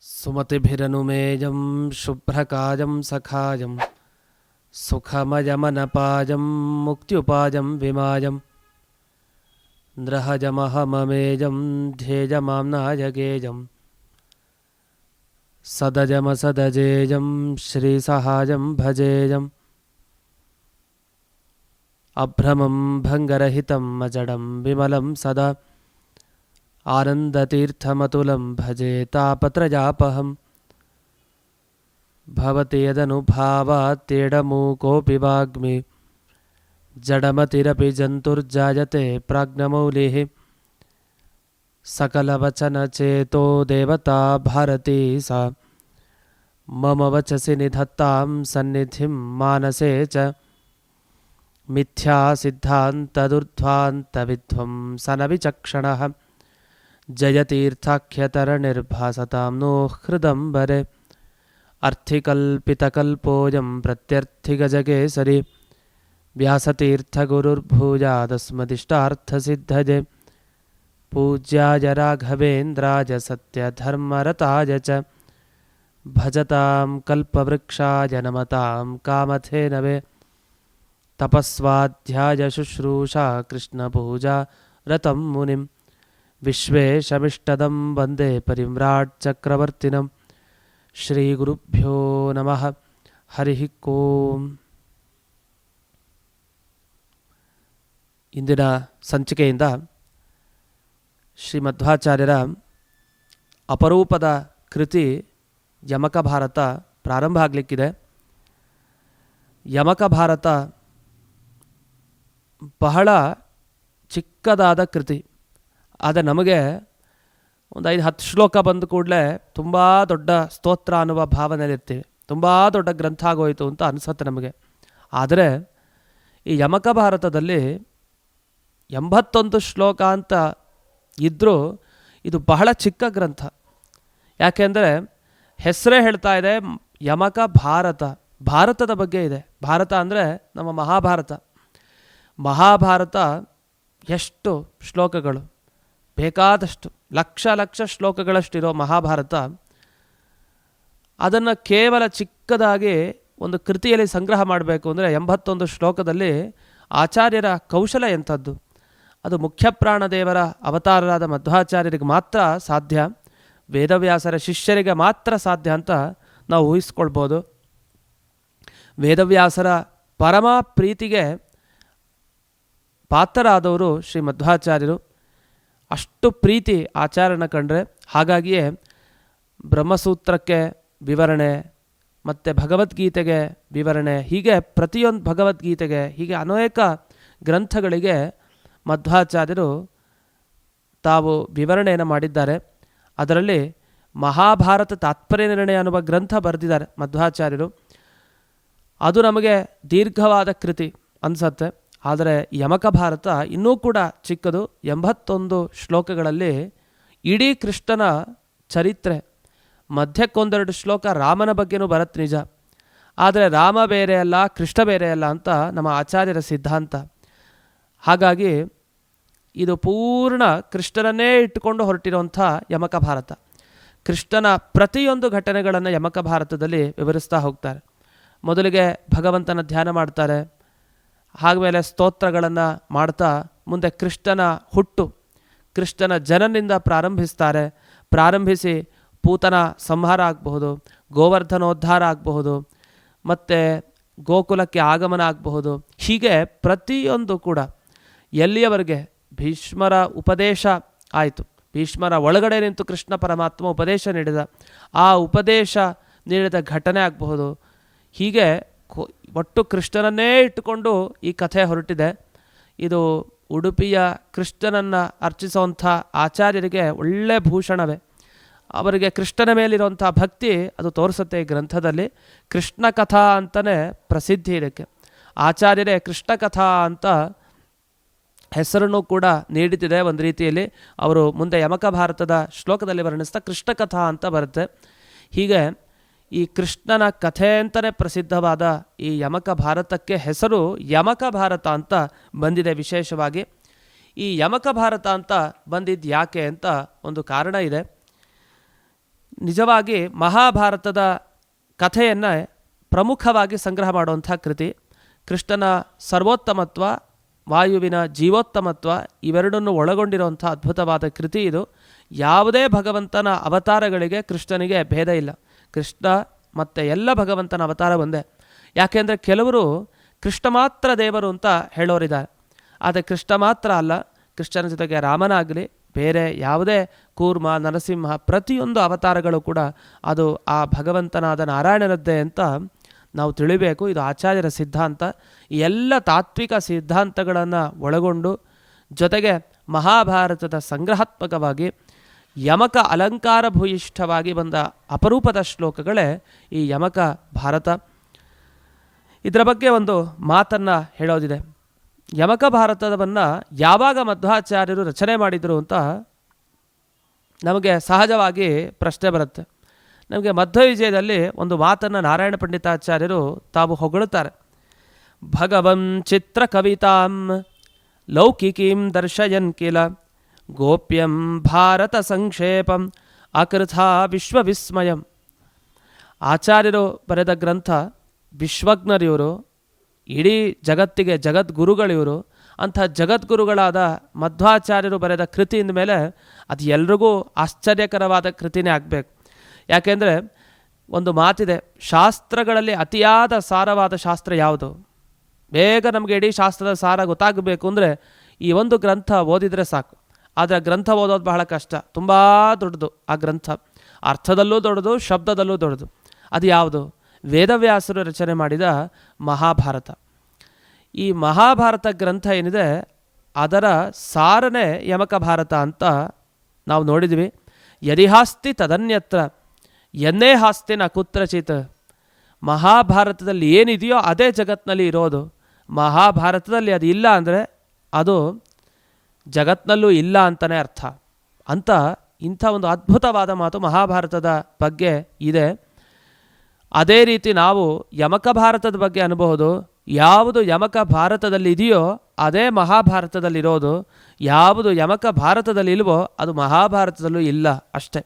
ಸುಮತಿಭಿರನುಮೇಯಂ ಶುಭ್ರಕಾಯಂ ಸಖಾಯಂ ಸುಖಮಯಮನಪಾಯಂ ಮುಕ್ತ್ಯುಪಾಯಂ ವಿಮಾಯಂ ನೃಹಜಮಹಮಮೇಯಂ ಧ್ಯೇಯಮಾಂನಾಯಗೇಯಂ ಸದಜಮಸದಜೇಯಂ ಶ್ರೀಸಹಾಯಂ ಭಜೇಯಂ ಅಭ್ರಮಂ ಭಂಗರಹಿತಂ ಅಜಡಂ ವಿಮಲಂ ಸದಾ ಆನಂದತೀರ್ಥಮತುಲಂ ಭಜೆ ತಾಪತ್ರಯಾಪಹಂ ಭವತಿ ಯದನುಭಾವಾತ್ತೇಡಮೂಕೋऽಪಿ ವಾಗ್ಮಿ ಜಡಮತಿರಪಿ ಜಂತುರ್ಜಾಯತೆ ಪ್ರಾಜ್ಞಮೌಲಿಃ ಸಕಲವಚನಚೇತೋ ದೇವತಾ ಭಾರತೀ ಸಾ ಮಮ ವಚಸಿ ನಿಧತ್ತಾಂ ಸನ್ನಿಧಿಂ ಮಾನಸೇ ಚ ಮಿಥ್ಯಾ ಸಿದ್ಧಾಂತದುರ್ಧ್ವಾಂತವಿಧ್ವಂಸನ ವಿಚಕ್ಷಣಃ ಜಯತೀರ್ಥಾಖ್ಯತರನಿರ್ಭಾಸತಾಂ ನೋ ಹೃದಂಬರೆ ಅರ್ಥಿಕಲ್ಪಿತಕಲ್ಪೋಯಂ ಪ್ರತ್ಯರ್ಥಿಗಜಕೇಸರಿ ವ್ಯಾಸತೀರ್ಥಗುರುರ್ಭೂಯಾದಸ್ಮದಿಷ್ಟಾರ್ಥಸಿದ್ಧಜೆ ಪೂಜ್ಯಾಯ ರಾಘವೇಂದ್ರಾಯ ಸತ್ಯಧರ್ಮರತಾಯ ಚ ಭಜತಾಂ ಕಲ್ಪವೃಕ್ಷಾಯ ನಮತಾಂ ಕಾಮಧೇನವೇ ತಪಸ್ವಾಧ್ಯಾಯ ಶುಶ್ರೂಷಾ ಕೃಷ್ಣಪೂಜಾ ರತಂ ಮುನಿಂ ವಿಶ್ವೇಶಮಿಷ್ಟದಂ ವಂದೇ ಪರಿವ್ರಾಟ್ ಚಕ್ರವರ್ತಿನಂ ಶ್ರೀಗುರುಭ್ಯೋ ನಮಃ ಹರಿ ಓಂ. ಇಂದಿನ ಸಂಚಿಕೆಯಿಂದ ಶ್ರೀಮಧ್ವಾಚಾರ್ಯರ ಅಪರೂಪದ ಕೃತಿ ಯಮಕ ಭಾರತ ಪ್ರಾರಂಭ ಆಗಲಿಕ್ಕಿದೆ. ಯಮಕ ಭಾರತ ಬಹಳ ಚಿಕ್ಕದಾದ ಕೃತಿ. ಆದರೆ ನಮಗೆ ಒಂದು 5-10 ಶ್ಲೋಕ ಬಂದ ಕೂಡಲೇ ತುಂಬ ದೊಡ್ಡ ಸ್ತೋತ್ರ ಅನ್ನುವ ಭಾವನೆಯಲ್ಲಿರ್ತೀವಿ. ತುಂಬ ದೊಡ್ಡ ಗ್ರಂಥ ಆಗೋಯಿತು ಅಂತ ಅನಿಸುತ್ತೆ ನಮಗೆ. ಆದರೆ ಈ ಯಮಕ ಭಾರತದಲ್ಲಿ 81 ಶ್ಲೋಕ ಅಂತ ಇದ್ದರೂ ಇದು ಬಹಳ ಚಿಕ್ಕ ಗ್ರಂಥ. ಯಾಕೆಂದರೆ ಹೆಸರೇ ಹೇಳ್ತಾ ಇದೆ ಯಮಕ ಭಾರತ, ಭಾರತದ ಬಗ್ಗೆ ಇದೆ. ಭಾರತ ಅಂದರೆ ನಮ್ಮ ಮಹಾಭಾರತ. ಮಹಾಭಾರತ ಎಷ್ಟು ಶ್ಲೋಕಗಳು, ಬೇಕಾದಷ್ಟು ಲಕ್ಷ ಲಕ್ಷ ಶ್ಲೋಕಗಳಷ್ಟಿರೋ ಮಹಾಭಾರತ, ಅದನ್ನು ಕೇವಲ ಚಿಕ್ಕದಾಗಿ ಒಂದು ಕೃತಿಯಲ್ಲಿ ಸಂಗ್ರಹ ಮಾಡಬೇಕು ಅಂದರೆ 81 ಶ್ಲೋಕದಲ್ಲಿ ಆಚಾರ್ಯರ ಕೌಶಲ ಎಂಥದ್ದು. ಅದು ಮುಖ್ಯಪ್ರಾಣದೇವರ ಅವತಾರರಾದ ಮಧ್ವಾಚಾರ್ಯರಿಗೆ ಮಾತ್ರ ಸಾಧ್ಯ, ವೇದವ್ಯಾಸರ ಶಿಷ್ಯರಿಗೆ ಮಾತ್ರ ಸಾಧ್ಯ ಅಂತ ನಾವು ಊಹಿಸ್ಕೊಳ್ಬೋದು. ವೇದವ್ಯಾಸರ ಪರಮ ಪ್ರೀತಿಗೆ ಪಾತ್ರರಾದವರು ಶ್ರೀ ಮಧ್ವಾಚಾರ್ಯರು. ಅಷ್ಟು ಪ್ರೀತಿ ಆಚಾರ್ಯನ ಕಂಡ್ರೆ. ಹಾಗಾಗಿಯೇ ಬ್ರಹ್ಮಸೂತ್ರಕ್ಕೆ ವಿವರಣೆ, ಮತ್ತು ಭಗವದ್ಗೀತೆಗೆ ವಿವರಣೆ, ಹೀಗೆ ಪ್ರತಿಯೊಂದು ಭಗವದ್ಗೀತೆಗೆ, ಹೀಗೆ ಅನೇಕ ಗ್ರಂಥಗಳಿಗೆ ಮಧ್ವಾಚಾರ್ಯರು ತಾವು ವಿವರಣೆಯನ್ನು ಮಾಡಿದ್ದಾರೆ. ಅದರಲ್ಲಿ ಮಹಾಭಾರತ ತಾತ್ಪರ್ಯ ನಿರ್ಣಯ ಅನ್ನುವ ಗ್ರಂಥ ಬರೆದಿದ್ದಾರೆ ಮಧ್ವಾಚಾರ್ಯರು. ಅದು ನಮಗೆ ದೀರ್ಘವಾದ ಕೃತಿ ಅನಿಸತ್ತೆ. ಆದರೆ ಯಮಕ ಭಾರತ ಇನ್ನೂ ಕೂಡ ಚಿಕ್ಕದು. 81 ಶ್ಲೋಕಗಳಲ್ಲಿ ಇಡೀ ಕೃಷ್ಣನ ಚರಿತ್ರೆ, ಮಧ್ಯಕ್ಕೊಂದೆರಡು ಶ್ಲೋಕ ರಾಮನ ಬಗ್ಗೆನೂ ಬರುತ್ತೆ ನಿಜ. ಆದರೆ ರಾಮ ಬೇರೆ ಅಲ್ಲ, ಕೃಷ್ಣ ಬೇರೆ ಅಲ್ಲ ಅಂತ ನಮ್ಮ ಆಚಾರ್ಯರ ಸಿದ್ಧಾಂತ. ಹಾಗಾಗಿ ಇದು ಪೂರ್ಣ ಕೃಷ್ಣನನ್ನೇ ಇಟ್ಟುಕೊಂಡು ಹೊರಟಿರುವಂಥ ಯಮಕ ಭಾರತ. ಕೃಷ್ಣನ ಪ್ರತಿಯೊಂದು ಘಟನೆಗಳನ್ನು ಯಮಕ ಭಾರತದಲ್ಲಿ ವಿವರಿಸ್ತಾ ಹೋಗ್ತಾರೆ. ಮೊದಲಿಗೆ ಭಗವಂತನ ಧ್ಯಾನ ಮಾಡ್ತಾರೆ, ಆಮೇಲೆ ಸ್ತೋತ್ರಗಳನ್ನು ಮಾಡ್ತಾ ಮುಂದೆ ಕೃಷ್ಣನ ಹುಟ್ಟು, ಕೃಷ್ಣನ ಜನನಿಂದ ಪ್ರಾರಂಭಿಸಿ ಪೂತನ ಸಂಹಾರ ಆಗಬಹುದು, ಗೋವರ್ಧನೋದ್ಧಾರ ಆಗಬಹುದು, ಮತ್ತು ಗೋಕುಲಕ್ಕೆ ಆಗಮನ ಆಗಬಹುದು. ಹೀಗೆ ಪ್ರತಿಯೊಂದು ಕೂಡ ಎಲ್ಲಿಯವರೆಗೆ ಭೀಷ್ಮರ ಉಪದೇಶ ಆಯಿತು, ಭೀಷ್ಮರ ಒಳಗಡೆ ನಿಂತು ಕೃಷ್ಣ ಪರಮಾತ್ಮ ಉಪದೇಶ ನೀಡಿದ, ಆ ಉಪದೇಶ ನೀಡಿದ ಘಟನೆ ಆಗಬಹುದು. ಹೀಗೆ ಒಟ್ಟು ಕೃಷ್ಣನನ್ನೇ ಇಟ್ಟುಕೊಂಡು ಈ ಕಥೆ ಹೊರಟಿದೆ. ಇದು ಉಡುಪಿಯ ಕೃಷ್ಣನನ್ನು ಅರ್ಚಿಸುವಂಥ ಆಚಾರ್ಯರಿಗೆ ಒಳ್ಳೆ ಭೂಷಣವೇ. ಅವರಿಗೆ ಕೃಷ್ಣನ ಮೇಲಿರುವಂಥ ಭಕ್ತಿ ಅದು ತೋರಿಸುತ್ತೆ. ಈ ಗ್ರಂಥದಲ್ಲಿ ಕೃಷ್ಣ ಕಥಾ ಅಂತಲೇ ಪ್ರಸಿದ್ಧಿ ಇದಕ್ಕೆ. ಆಚಾರ್ಯರೇ ಕೃಷ್ಣ ಕಥಾ ಅಂತ ಹೆಸರನ್ನು ಕೂಡ ನೀಡುತ್ತಿದೆ. ಒಂದು ರೀತಿಯಲ್ಲಿ ಅವರು ಮುಂದೆ ಯಮಕ ಭಾರತದ ಶ್ಲೋಕದಲ್ಲಿ ವರ್ಣಿಸ್ತಾ ಕೃಷ್ಣ ಕಥಾ ಅಂತ ಬರುತ್ತೆ. ಹೀಗೆ ಈ ಕೃಷ್ಣನ ಕಥೆ ಅಂತಲೇ ಪ್ರಸಿದ್ಧವಾದ ಈ ಯಮಕ ಭಾರತಕ್ಕೆ ಹೆಸರು ಯಮಕ ಭಾರತ ಅಂತ ಬಂದಿದೆ. ವಿಶೇಷವಾಗಿ ಈ ಯಮಕ ಭಾರತ ಅಂತ ಬಂದಿದ್ದು ಯಾಕೆ ಅಂತ ಒಂದು ಕಾರಣ ಇದೆ. ನಿಜವಾಗಿ ಮಹಾಭಾರತದ ಕಥೆಯನ್ನು ಪ್ರಮುಖವಾಗಿ ಸಂಗ್ರಹ ಮಾಡುವಂಥ ಕೃತಿ. ಕೃಷ್ಣನ ಸರ್ವೋತ್ತಮತ್ವ, ವಾಯುವಿನ ಜೀವೋತ್ತಮತ್ವ ಇವೆರಡನ್ನು ಒಳಗೊಂಡಿರುವಂಥ ಅದ್ಭುತವಾದ ಕೃತಿ ಇದು. ಯಾವುದೇ ಭಗವಂತನ ಅವತಾರಗಳಿಗೆ ಕೃಷ್ಣನಿಗೆ ಭೇದ ಇಲ್ಲ. ಕೃಷ್ಣ ಮತ್ತು ಎಲ್ಲ ಭಗವಂತನ ಅವತಾರ ಒಂದೇ. ಯಾಕೆಂದರೆ ಕೆಲವರು ಕೃಷ್ಣ ಮಾತ್ರ ದೇವರು ಅಂತ ಹೇಳೋರಿದ್ದಾರೆ. ಆದರೆ ಕೃಷ್ಣ ಮಾತ್ರ ಅಲ್ಲ, ಕೃಷ್ಣನ ಜೊತೆಗೆ ರಾಮನಾಗಲಿ, ಬೇರೆ ಯಾವುದೇ ಕೂರ್ಮ, ನರಸಿಂಹ, ಪ್ರತಿಯೊಂದು ಅವತಾರಗಳು ಕೂಡ ಅದು ಆ ಭಗವಂತನಾದ ನಾರಾಯಣನದ್ದೇ ಅಂತ ನಾವು ತಿಳಿಬೇಕು. ಇದು ಆಚಾರ್ಯರ ಸಿದ್ಧಾಂತ. ಈ ಎಲ್ಲ ತಾತ್ವಿಕ ಸಿದ್ಧಾಂತಗಳನ್ನು ಒಳಗೊಂಡು ಜೊತೆಗೆ ಮಹಾಭಾರತದ ಸಂಗ್ರಹಾತ್ಮಕವಾಗಿ ಯಮಕ ಅಲಂಕಾರ ಭೂಯಿಷ್ಠವಾಗಿ ಬಂದ ಅಪರೂಪದ ಶ್ಲೋಕಗಳೇ ಈ ಯಮಕ ಭಾರತ. ಇದರ ಬಗ್ಗೆ ಒಂದು ಮಾತನ್ನು ಹೇಳೋದಿದೆ. ಯಮಕ ಭಾರತವನ್ನು ಯಾವಾಗ ಮಧ್ವಾಚಾರ್ಯರು ರಚನೆ ಮಾಡಿದರು ಅಂತ ನಮಗೆ ಸಹಜವಾಗಿ ಪ್ರಶ್ನೆ ಬರುತ್ತೆ. ನಮಗೆ ಮಧ್ವ ವಿಜಯದಲ್ಲಿ ಒಂದು ಮಾತನ್ನು ನಾರಾಯಣ ಪಂಡಿತಾಚಾರ್ಯರು ತಾವು ಹೊಗಳುತ್ತಾರೆ. ಭಗವಂ ಚಿತ್ರ ಕವಿತಾಂ ಲೌಕಿಕೀಂ ದರ್ಶಯನ್ ಕಿಲ ಗೋಪ್ಯಂ ಭಾರತ ಸಂಕ್ಷೇಪಂ ಅಕೃಥಾ ವಿಶ್ವವಿಸ್ಮಯಂ. ಆಚಾರ್ಯರು ಬರೆದ ಗ್ರಂಥ, ವಿಶ್ವಜ್ಞರಿವರು, ಇಡೀ ಜಗತ್ತಿಗೆ ಜಗದ್ಗುರುಗಳಿವರು. ಅಂಥ ಜಗದ್ಗುರುಗಳಾದ ಮಧ್ವಾಚಾರ್ಯರು ಬರೆದ ಕೃತಿಯಿಂದ ಮೇಲೆ ಅದು ಎಲ್ರಿಗೂ ಆಶ್ಚರ್ಯಕರವಾದ ಕೃತಿನೇ ಆಗಬೇಕು. ಯಾಕೆಂದರೆ ಒಂದು ಮಾತಿದೆ, ಶಾಸ್ತ್ರಗಳಲ್ಲಿ ಅತಿಯಾದ ಸಾರವಾದ ಶಾಸ್ತ್ರ ಯಾವುದು? ಬೇಗ ನಮಗೆ ಇಡೀ ಶಾಸ್ತ್ರದ ಸಾರ ಗೊತ್ತಾಗಬೇಕು ಅಂದರೆ ಈ ಒಂದು ಗ್ರಂಥ ಓದಿದರೆ ಸಾಕು. ಆದರೆ ಆ ಗ್ರಂಥ ಓದೋದು ಬಹಳ ಕಷ್ಟ, ತುಂಬ ದೊಡ್ಡದು ಆ ಗ್ರಂಥ, ಅರ್ಥದಲ್ಲೂ ದೊಡ್ಡದು, ಶಬ್ದದಲ್ಲೂ ದೊಡ್ಡದು. ಅದು ಯಾವುದು? ವೇದವ್ಯಾಸರು ರಚನೆ ಮಾಡಿದ ಮಹಾಭಾರತ. ಈ ಮಹಾಭಾರತ ಗ್ರಂಥ ಏನಿದೆ ಅದರ ಸಾರನೇ ಯಮಕ ಭಾರತ ಅಂತ ನಾವು ನೋಡಿದ್ವಿ. ಯದಿಹಾಸ್ತಿ ತದನ್ಯತ್ರ ಎನ್ನೇ ಹಾಸ್ತಿ ನ ಕುತ್ರಚಿತ್. ಮಹಾಭಾರತದಲ್ಲಿ ಏನಿದೆಯೋ ಅದೇ ಜಗತ್ತಿನಲ್ಲಿ ಇರೋದು. ಮಹಾಭಾರತದಲ್ಲಿ ಅದು ಇಲ್ಲ ಅಂದರೆ ಅದು ಜಗತ್ತಿನಲ್ಲೂ ಇಲ್ಲ ಅಂತಲೇ ಅರ್ಥ ಅಂತ ಇಂಥ ಒಂದು ಅದ್ಭುತವಾದ ಮಾತು ಮಹಾಭಾರತದ ಬಗ್ಗೆ ಇದೆ. ಅದೇ ರೀತಿ ನಾವು ಯಮಕ ಭಾರತದ ಬಗ್ಗೆ ಅನ್ಬಹುದು. ಯಾವುದು ಯಮಕ ಭಾರತದಲ್ಲಿ ಇದೆಯೋ ಅದೇ ಮಹಾಭಾರತದಲ್ಲಿರೋದು. ಯಾವುದು ಯಮಕ ಭಾರತದಲ್ಲಿ ಇಲ್ವೋ ಅದು ಮಹಾಭಾರತದಲ್ಲೂ ಇಲ್ಲ ಅಷ್ಟೆ.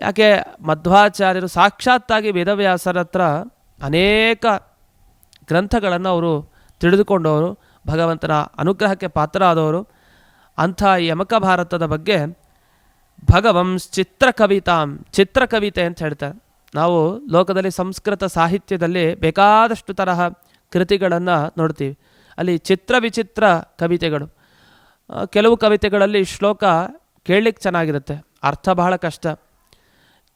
ಯಾಕೆ ಮಧ್ವಾಚಾರ್ಯರು ಸಾಕ್ಷಾತ್ತಾಗಿ ವೇದವ್ಯಾಸರ ಹತ್ರ ಅನೇಕ ಗ್ರಂಥಗಳನ್ನು ಅವರು ತಿಳಿದುಕೊಂಡವರು, ಭಗವಂತನ ಅನುಗ್ರಹಕ್ಕೆ ಪಾತ್ರರಾದವರು. ಅಂಥ ಯಮಕ ಭಾರತದ ಬಗ್ಗೆ ಭಗವಂಸ್ ಚಿತ್ರಕವಿತಾಂ, ಚಿತ್ರಕವಿತೆ ಅಂತ ಹೇಳ್ತಾರೆ. ನಾವು ಲೋಕದಲ್ಲಿ ಸಂಸ್ಕೃತ ಸಾಹಿತ್ಯದಲ್ಲಿ ಬೇಕಾದಷ್ಟು ತರಹ ಕೃತಿಗಳನ್ನು ನೋಡ್ತೀವಿ. ಅಲ್ಲಿ ಚಿತ್ರ ವಿಚಿತ್ರ ಕವಿತೆಗಳು. ಕೆಲವು ಕವಿತೆಗಳಲ್ಲಿ ಶ್ಲೋಕ ಕೇಳಲಿಕ್ಕೆ ಚೆನ್ನಾಗಿರುತ್ತೆ, ಅರ್ಥ ಬಹಳ ಕಷ್ಟ.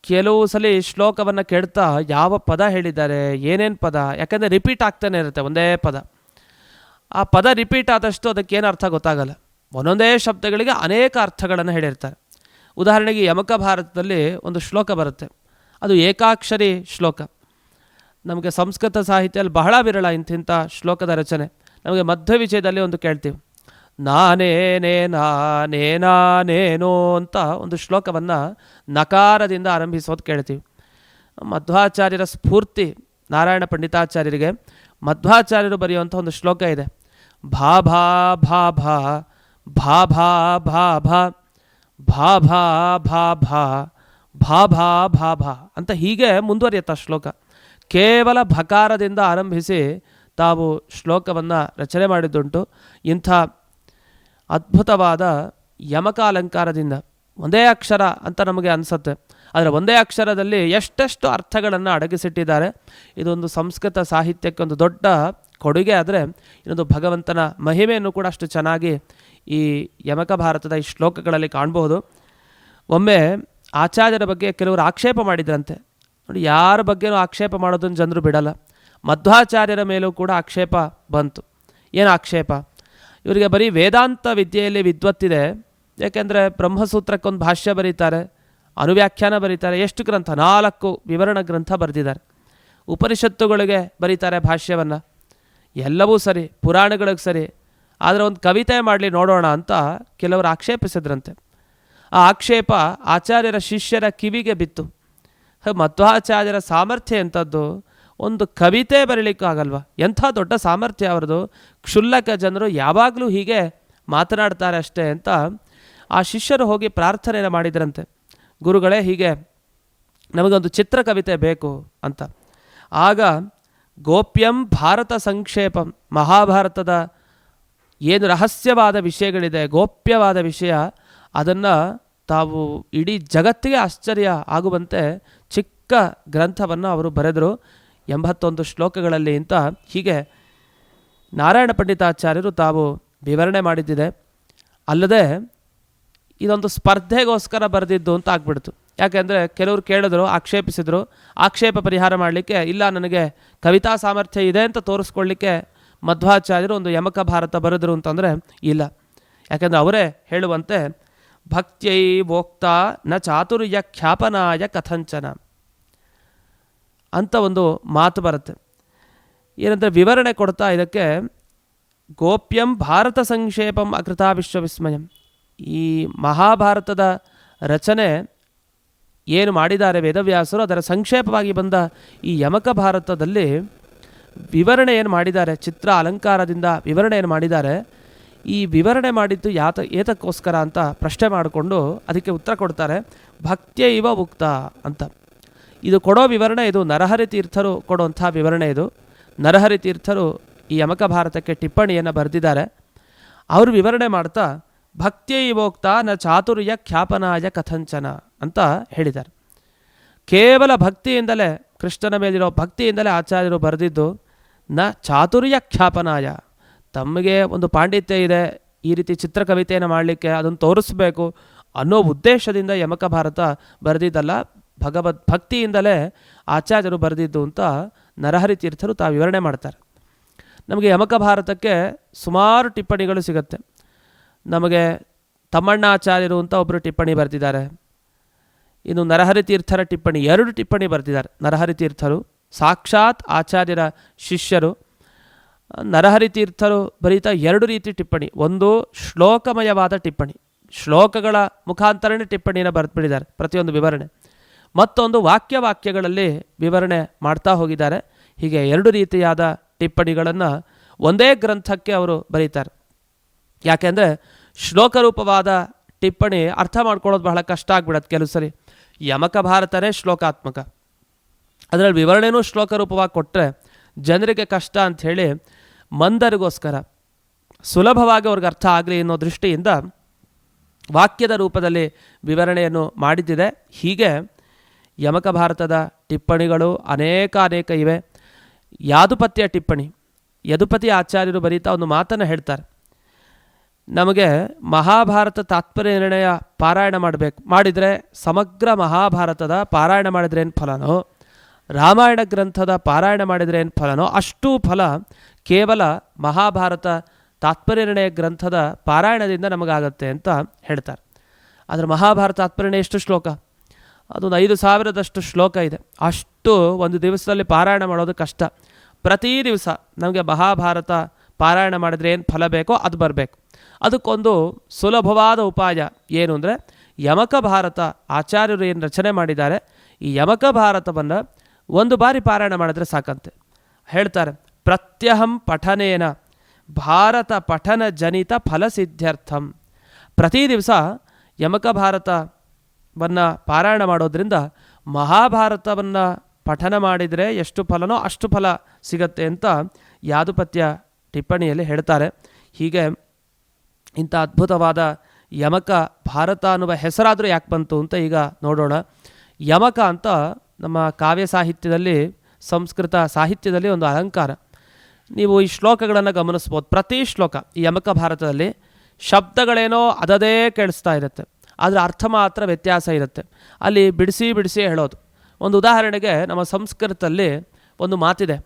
ಕೆಲವು ಸಲ ಶ್ಲೋಕವನ್ನು ಕೇಳ್ತಾ ಯಾವ ಪದ ಹೇಳಿದ್ದಾರೆ, ಏನೇನು ಪದ, ಯಾಕಂದರೆ ರಿಪೀಟ್ ಆಗ್ತಾನೆ ಇರುತ್ತೆ ಒಂದೇ ಪದ. ಆ ಪದ ರಿಪೀಟ್ ಆದಷ್ಟು ಅದಕ್ಕೇನು ಅರ್ಥ ಗೊತ್ತಾಗಲ್ಲ. ಒಂದೊಂದೇ ಶಬ್ದಗಳಿಗೆ ಅನೇಕ ಅರ್ಥಗಳನ್ನು ಹೇಳಿರ್ತಾರೆ. ಉದಾಹರಣೆಗೆ ಯಮಕ ಭಾರತದಲ್ಲಿ ಒಂದು ಶ್ಲೋಕ ಬರುತ್ತೆ, ಅದು ಏಕಾಕ್ಷರಿ ಶ್ಲೋಕ. ನಮಗೆ ಸಂಸ್ಕೃತ ಸಾಹಿತ್ಯದಲ್ಲಿ ಬಹಳ ವಿರಳ ಇಂಥ ಶ್ಲೋಕದ ರಚನೆ. ನಮಗೆ ಮಧ್ವ ವಿಜಯದಲ್ಲಿ ಒಂದು ಕೇಳ್ತೀವಿ, ನಾನೇನೇನೇನೋ ಅಂತ ಒಂದು ಶ್ಲೋಕವನ್ನು ನಕಾರದಿಂದ ಆರಂಭಿಸೋದು ಕೇಳ್ತೀವಿ. ಮಧ್ವಾಚಾರ್ಯರ ಸ್ಫೂರ್ತಿ ನಾರಾಯಣ ಪಂಡಿತಾಚಾರ್ಯರಿಗೆ ಮಧ್ವಾಚಾರ್ಯರು ಬರೆಯುವಂಥ ಒಂದು ಶ್ಲೋಕ ಇದೆ, ಭಾ ಭಾ ಭಾ ಭಾ ಭಾ ಭಾ ಭಾ ಭಾ ಭಾ ಭಾ ಭಾ ಭಾ ಭಾ ಭಾ ಭಾ ಭಾ ಅಂತ ಹೀಗೆ ಮುಂದುವರಿಯುತ್ತಾ ಶ್ಲೋಕ. ಕೇವಲ ಭಕಾರದಿಂದ ಆರಂಭಿಸಿ ತಾವು ಶ್ಲೋಕವನ್ನು ರಚನೆ ಮಾಡಿದ್ದುಂಟು. ಇಂಥ ಅದ್ಭುತವಾದ ಯಮಕ ಅಲಂಕಾರದಿಂದ ಒಂದೇ ಅಕ್ಷರ ಅಂತ ನಮಗೆ ಅನಿಸುತ್ತೆ, ಆದರೆ ಒಂದೇ ಅಕ್ಷರದಲ್ಲಿ ಎಷ್ಟೆಷ್ಟು ಅರ್ಥಗಳನ್ನು ಅಡಗಿಸಿಟ್ಟಿದ್ದಾರೆ. ಇದೊಂದು ಸಂಸ್ಕೃತ ಸಾಹಿತ್ಯಕ್ಕೆ ಒಂದು ದೊಡ್ಡ ಕೊಡುಗೆ. ಆದರೆ ಇನ್ನೊಂದು ಭಗವಂತನ ಮಹಿಮೆಯನ್ನು ಕೂಡ ಅಷ್ಟು ಚೆನ್ನಾಗಿ ಈ ಯಮಕ ಭಾರತದ ಈ ಶ್ಲೋಕಗಳಲ್ಲಿ ಕಾಣಬಹುದು. ಒಮ್ಮೆ ಆಚಾರ್ಯರ ಬಗ್ಗೆ ಕೆಲವರು ಆಕ್ಷೇಪ ಮಾಡಿದ್ರಂತೆ. ನೋಡಿ, ಯಾರ ಬಗ್ಗೆನೂ ಆಕ್ಷೇಪ ಮಾಡೋದನ್ನು ಜನರು ಬಿಡಲ್ಲ. ಮಧ್ವಾಚಾರ್ಯರ ಮೇಲೂ ಕೂಡ ಆಕ್ಷೇಪ ಬಂತು. ಏನು ಆಕ್ಷೇಪ? ಇವರಿಗೆ ಬರೀ ವೇದಾಂತ ವಿದ್ಯೆಯಲ್ಲಿ ವಿದ್ವತ್ತಿದೆ. ಏಕೆಂದರೆ ಬ್ರಹ್ಮಸೂತ್ರಕ್ಕೊಂದು ಭಾಷ್ಯ ಬರೀತಾರೆ, ಅನುವ್ಯಾಖ್ಯಾನ ಬರೀತಾರೆ, ಎಷ್ಟು ಗ್ರಂಥ, 4 ವಿವರಣ ಗ್ರಂಥ ಬರೆದಿದ್ದಾರೆ. ಉಪನಿಷತ್ತುಗಳಿಗೆ ಬರೀತಾರೆ ಭಾಷ್ಯವನ್ನು, ಎಲ್ಲವೂ ಸರಿ, ಪುರಾಣಗಳಿಗೆ ಸರಿ. ಆದರೆ ಒಂದು ಕವಿತೆ ಮಾಡಲಿ ನೋಡೋಣ ಅಂತ ಕೆಲವರು ಆಕ್ಷೇಪಿಸಿದ್ರಂತೆ. ಆ ಆಕ್ಷೇಪ ಆಚಾರ್ಯರ ಶಿಷ್ಯರ ಕಿವಿಗೆ ಬಿತ್ತು. ಮಧ್ವಾಚಾರ್ಯರ ಸಾಮರ್ಥ್ಯ ಎಂಥದ್ದು, ಒಂದು ಕವಿತೆ ಬರೀಲಿಕ್ಕಾಗಲ್ವ? ಎಂಥ ದೊಡ್ಡ ಸಾಮರ್ಥ್ಯ ಅವರದು. ಕ್ಷುಲ್ಲಕ ಜನರು ಯಾವಾಗಲೂ ಹೀಗೆ ಮಾತನಾಡ್ತಾರೆ ಅಷ್ಟೇ ಅಂತ ಆ ಶಿಷ್ಯರು ಹೋಗಿ ಪ್ರಾರ್ಥನೆಯನ್ನು ಮಾಡಿದ್ರಂತೆ. ಗುರುಗಳೇ, ಹೀಗೆ ನಮಗೊಂದು ಚಿತ್ರಕವಿತೆ ಬೇಕು ಅಂತ. ಆಗ ಗೋಪ್ಯಂ ಭಾರತ ಸಂಕ್ಷೇಪಂ, ಮಹಾಭಾರತದ ಏನು ರಹಸ್ಯವಾದ ವಿಷಯಗಳಿದೆ, ಗೋಪ್ಯವಾದ ವಿಷಯ, ಅದನ್ನು ತಾವು ಇಡೀ ಜಗತ್ತಿಗೆ ಆಶ್ಚರ್ಯ ಆಗುವಂತೆ ಚಿಕ್ಕ ಗ್ರಂಥವನ್ನು ಅವರು ಬರೆದರು 81 ಶ್ಲೋಕಗಳಲ್ಲಿ ಅಂತ. ಹೀಗೆ ನಾರಾಯಣ ಪಂಡಿತಾಚಾರ್ಯರು ತಾವು ವಿವರಣೆ ಮಾಡಿದ್ದಿದೆ. ಅಲ್ಲದೆ ಇದೊಂದು ಸ್ಪರ್ಧೆಗೋಸ್ಕರ ಬರೆದಿದ್ದು ಅಂತ ಆಗ್ಬಿಡ್ತು. ಯಾಕೆಂದರೆ ಕೆಲವರು ಕೇಳಿದ್ರು, ಆಕ್ಷೇಪಿಸಿದರು. ಆಕ್ಷೇಪ ಪರಿಹಾರ ಮಾಡಲಿಕ್ಕೆ, ಇಲ್ಲ ನನಗೆ ಕವಿತಾ ಸಾಮರ್ಥ್ಯ ಇದೆ ಅಂತ ತೋರಿಸ್ಕೊಳ್ಳಿಕ್ಕೆ ಮಧ್ವಾಚಾರ್ಯರು ಒಂದು ಯಮಕ ಭಾರತ ಬರೆದರು ಅಂತಂದರೆ ಇಲ್ಲ. ಯಾಕೆಂದರೆ ಅವರೇ ಹೇಳುವಂತೆ ಭಕ್ತ್ಯೈ ವೋಕ್ತ ನ ಚಾತುರ್ಯ ಖ್ಯಾಪನಾಯ ಕಥಂಚನ ಅಂತ ಒಂದು ಮಾತು ಬರುತ್ತೆ. ಏನಂದರೆ ವಿವರಣೆ ಕೊಡ್ತಾ ಇದಕ್ಕೆ ಗೋಪ್ಯಂ ಭಾರತ ಸಂಕ್ಷೇಪಂ ಅಕೃತಾ ವಿಶ್ವವಿಸ್ಮಯಂ, ಈ ಮಹಾಭಾರತದ ರಚನೆ ಏನು ಮಾಡಿದ್ದಾರೆ ವೇದವ್ಯಾಸರು, ಅದರ ಸಂಕ್ಷೇಪವಾಗಿ ಬಂದ ಈ ಯಮಕ ಭಾರತದಲ್ಲಿ ವಿವರಣೆ ಏನು ಮಾಡಿದ್ದಾರೆ, ಚಿತ್ರ ಅಲಂಕಾರದಿಂದ ವಿವರಣೆ ಏನು ಮಾಡಿದ್ದಾರೆ, ಈ ವಿವರಣೆ ಮಾಡಿದ್ದು ಏತಕ್ಕೋಸ್ಕರ ಅಂತ ಪ್ರಶ್ನೆ ಮಾಡಿಕೊಂಡು ಅದಕ್ಕೆ ಉತ್ತರ ಕೊಡ್ತಾರೆ. ಭಕ್ತ್ಯೈವ ಉಕ್ತ ಅಂತ. ಇದು ಕೊಡೋ ವಿವರಣೆ, ಇದು ನರಹರಿ ತೀರ್ಥರು ಕೊಡುವಂಥ ವಿವರಣೆ. ಇದು ನರಹರಿ ತೀರ್ಥರು ಈ ಯಮಕ ಭಾರತಕ್ಕೆ ಟಿಪ್ಪಣಿಯನ್ನು ಬರೆದಿದ್ದಾರೆ. ಅವರು ವಿವರಣೆ ಮಾಡ್ತಾ ಭಕ್ತ್ಯೈವೋಕ್ತ ನ ಚಾತುರ್ಯ ಖ್ಯಾಪನಾಯ ಕಥಂಚನ ಅಂತ ಹೇಳಿದ್ದಾರೆ. ಕೇವಲ ಭಕ್ತಿಯಿಂದಲೇ, ಕೃಷ್ಣನ ಮೇಲಿರೋ ಭಕ್ತಿಯಿಂದಲೇ ಆಚಾರ್ಯರು ಬರೆದಿದ್ದು. ನ ಚಾತುರ್ಯ ಖ್ಯಾಪನಾಯ, ತಮಗೆ ಒಂದು ಪಾಂಡಿತ್ಯ ಇದೆ, ಈ ರೀತಿ ಚಿತ್ರಕವಿತೆಯನ್ನು ಮಾಡಲಿಕ್ಕೆ ಅದನ್ನು ತೋರಿಸ್ಬೇಕು ಅನ್ನೋ ಉದ್ದೇಶದಿಂದ ಯಮಕ ಭಾರತ ಬರೆದಿದ್ದಲ್ಲ, ಭಗವದ್ ಭಕ್ತಿಯಿಂದಲೇ ಆಚಾರ್ಯರು ಬರೆದಿದ್ದು ಅಂತ ನರಹರಿ ತೀರ್ಥರು ತಾವು ವಿವರಣೆ ಮಾಡ್ತಾರೆ. ನಮಗೆ ಯಮಕ ಭಾರತಕ್ಕೆ ಸುಮಾರು ಟಿಪ್ಪಣಿಗಳು ಸಿಗುತ್ತೆ. ನಮಗೆ ತಮ್ಮಣ್ಣಾಚಾರ್ಯರು ಅಂತ ಒಬ್ಬರು ಟಿಪ್ಪಣಿ ಬರೆದಿದ್ದಾರೆ. ಇನ್ನು ನರಹರಿ ತೀರ್ಥರ ಟಿಪ್ಪಣಿ 2 ಟಿಪ್ಪಣಿ ಬರೆದಿದ್ದಾರೆ. ನರಹರಿ ತೀರ್ಥರು ಸಾಕ್ಷಾತ್ ಆಚಾರ್ಯರ ಶಿಷ್ಯರು. ನರಹರಿ ತೀರ್ಥರು ಬರೀತಾ 2 ರೀತಿ ಟಿಪ್ಪಣಿ. ಒಂದು ಶ್ಲೋಕಮಯವಾದ ಟಿಪ್ಪಣಿ, ಶ್ಲೋಕಗಳ ಮುಖಾಂತರನೇ ಟಿಪ್ಪಣಿಯನ್ನು ಬರೆದುಬಿಟ್ಟಿದ್ದಾರೆ ಪ್ರತಿಯೊಂದು ವಿವರಣೆ. ಮತ್ತೊಂದು ವಾಕ್ಯಗಳಲ್ಲಿ ವಿವರಣೆ ಮಾಡ್ತಾ ಹೋಗಿದ್ದಾರೆ. ಹೀಗೆ 2 ರೀತಿಯಾದ ಟಿಪ್ಪಣಿಗಳನ್ನು ಒಂದೇ ಗ್ರಂಥಕ್ಕೆ ಅವರು ಬರೀತಾರೆ. ಯಾಕೆಂದರೆ ಶ್ಲೋಕರೂಪವಾದ ಟಿಪ್ಪಣಿ ಅರ್ಥ ಮಾಡ್ಕೊಳ್ಳೋದು ಬಹಳ ಕಷ್ಟ ಆಗ್ಬಿಡತ್ತೆ ಕೆಲವು ಸರಿ. ಯಮಕ ಭಾರತನೇ ಶ್ಲೋಕಾತ್ಮಕ, ಅದರಲ್ಲಿ ವಿವರಣೆನೂ ಶ್ಲೋಕರೂಪವಾಗಿ ಕೊಟ್ಟರೆ ಜನರಿಗೆ ಕಷ್ಟ ಅಂಥೇಳಿ ಮಂದರಿಗೋಸ್ಕರ ಸುಲಭವಾಗಿ ಅವ್ರಿಗೆ ಅರ್ಥ ಆಗಲಿ ಅನ್ನೋ ದೃಷ್ಟಿಯಿಂದ ವಾಕ್ಯದ ರೂಪದಲ್ಲಿ ವಿವರಣೆಯನ್ನು ಮಾಡಿದ್ದಿದೆ. ಹೀಗೆ ಯಮಕ ಭಾರತದ ಟಿಪ್ಪಣಿಗಳು ಅನೇಕ ಇವೆ. ಯಾದುಪತ್ಯ ಟಿಪ್ಪಣಿ, ಯದುಪತಿ ಆಚಾರ್ಯರು ಬರೀತಾ ಒಂದು ಮಾತನ್ನು ಹೇಳ್ತಾರೆ. ನಮಗೆ ಮಹಾಭಾರತ ತಾತ್ಪರ್ಯ ನಿರ್ಣಯ ಪಾರಾಯಣ ಮಾಡಿದರೆ ಸಮಗ್ರ ಮಹಾಭಾರತದ ಪಾರಾಯಣ ಮಾಡಿದ್ರೆ ಏನು ಫಲನೋ, ರಾಮಾಯಣ ಗ್ರಂಥದ ಪಾರಾಯಣ ಮಾಡಿದರೆ ಏನು ಫಲನೋ ಅಷ್ಟೂ ಫಲ ಕೇವಲ ಮಹಾಭಾರತ ತಾತ್ಪರ್ಯ ನಿರ್ಣಯ ಗ್ರಂಥದ ಪಾರಾಯಣದಿಂದ ನಮಗಾಗತ್ತೆ ಅಂತ ಹೇಳ್ತಾರೆ. ಆದರೆ ಮಹಾಭಾರತ ತಾತ್ಪರ್ಯ ಎಷ್ಟು ಶ್ಲೋಕ? ಅದೊಂದು 5,000ದಷ್ಟು ಶ್ಲೋಕ ಇದೆ. ಅಷ್ಟು ಒಂದು ದಿವಸದಲ್ಲಿ ಪಾರಾಯಣ ಮಾಡೋದು ಕಷ್ಟ. ಪ್ರತಿ ದಿವಸ ನಮಗೆ ಮಹಾಭಾರತ ಪಾರಾಯಣ ಮಾಡಿದರೆ ಏನು ಫಲ ಬೇಕೋ ಅದು ಬರಬೇಕು. ಅದಕ್ಕೊಂದು ಸುಲಭವಾದ ಉಪಾಯ ಏನು ಅಂದರೆ, ಯಮಕ ಭಾರತ ಆಚಾರ್ಯರು ಏನು ರಚನೆ ಮಾಡಿದ್ದಾರೆ, ಈ ಯಮಕ ಭಾರತವನ್ನು ಒಂದು ಬಾರಿ ಪಾರಾಯಣ ಮಾಡಿದ್ರೆ ಸಾಕಂತೆ. ಹೇಳ್ತಾರೆ, ಪ್ರತ್ಯಹಂ ಪಠನೇನ ಭಾರತ ಪಠನ ಜನಿತ ಫಲಸಿದ್ಧ್ಯರ್ಥಂ. ಪ್ರತಿ ದಿವಸ ಯಮಕ ಭಾರತವನ್ನು ಪಾರಾಯಣ ಮಾಡೋದ್ರಿಂದ ಮಹಾಭಾರತವನ್ನು ಪಠನ ಮಾಡಿದರೆ ಎಷ್ಟು ಫಲನೋ ಅಷ್ಟು ಫಲ ಸಿಗತ್ತೆ ಅಂತ ಯಾದುಪತ್ಯ ಟಿಪ್ಪಣಿಯಲ್ಲಿ ಹೇಳ್ತಾರೆ. ಹೀಗೆ ಇಂಥ ಅದ್ಭುತವಾದ ಯಮಕ ಭಾರತ ಅನ್ನುವ ಹೆಸರಾದರೂ ಯಾಕೆ ಬಂತು ಅಂತ ಈಗ ನೋಡೋಣ. ಯಮಕ ಅಂತ ನಮ್ಮ ಕಾವ್ಯ ಸಾಹಿತ್ಯದಲ್ಲಿ, ಸಂಸ್ಕೃತ ಸಾಹಿತ್ಯದಲ್ಲಿ ಒಂದು ಅಲಂಕಾರ. ನೀವು ಈ ಶ್ಲೋಕಗಳನ್ನು ಗಮನಿಸ್ಬೋದು. ಪ್ರತಿ ಶ್ಲೋಕ ಈ ಯಮಕ ಭಾರತದಲ್ಲಿ ಶಬ್ದಗಳೇನೋ ಅದದೇ ಕೇಳಿಸ್ತಾ ಇರುತ್ತೆ, ಆದರೆ ಅರ್ಥ ಮಾತ್ರ ವ್ಯತ್ಯಾಸ ಇರುತ್ತೆ. ಅಲ್ಲಿ ಬಿಡಿಸಿ ಹೇಳೋದು. ಒಂದು ಉದಾಹರಣೆಗೆ ನಮ್ಮ ಸಂಸ್ಕೃತದಲ್ಲಿ ಒಂದು ಮಾತಿದೆ,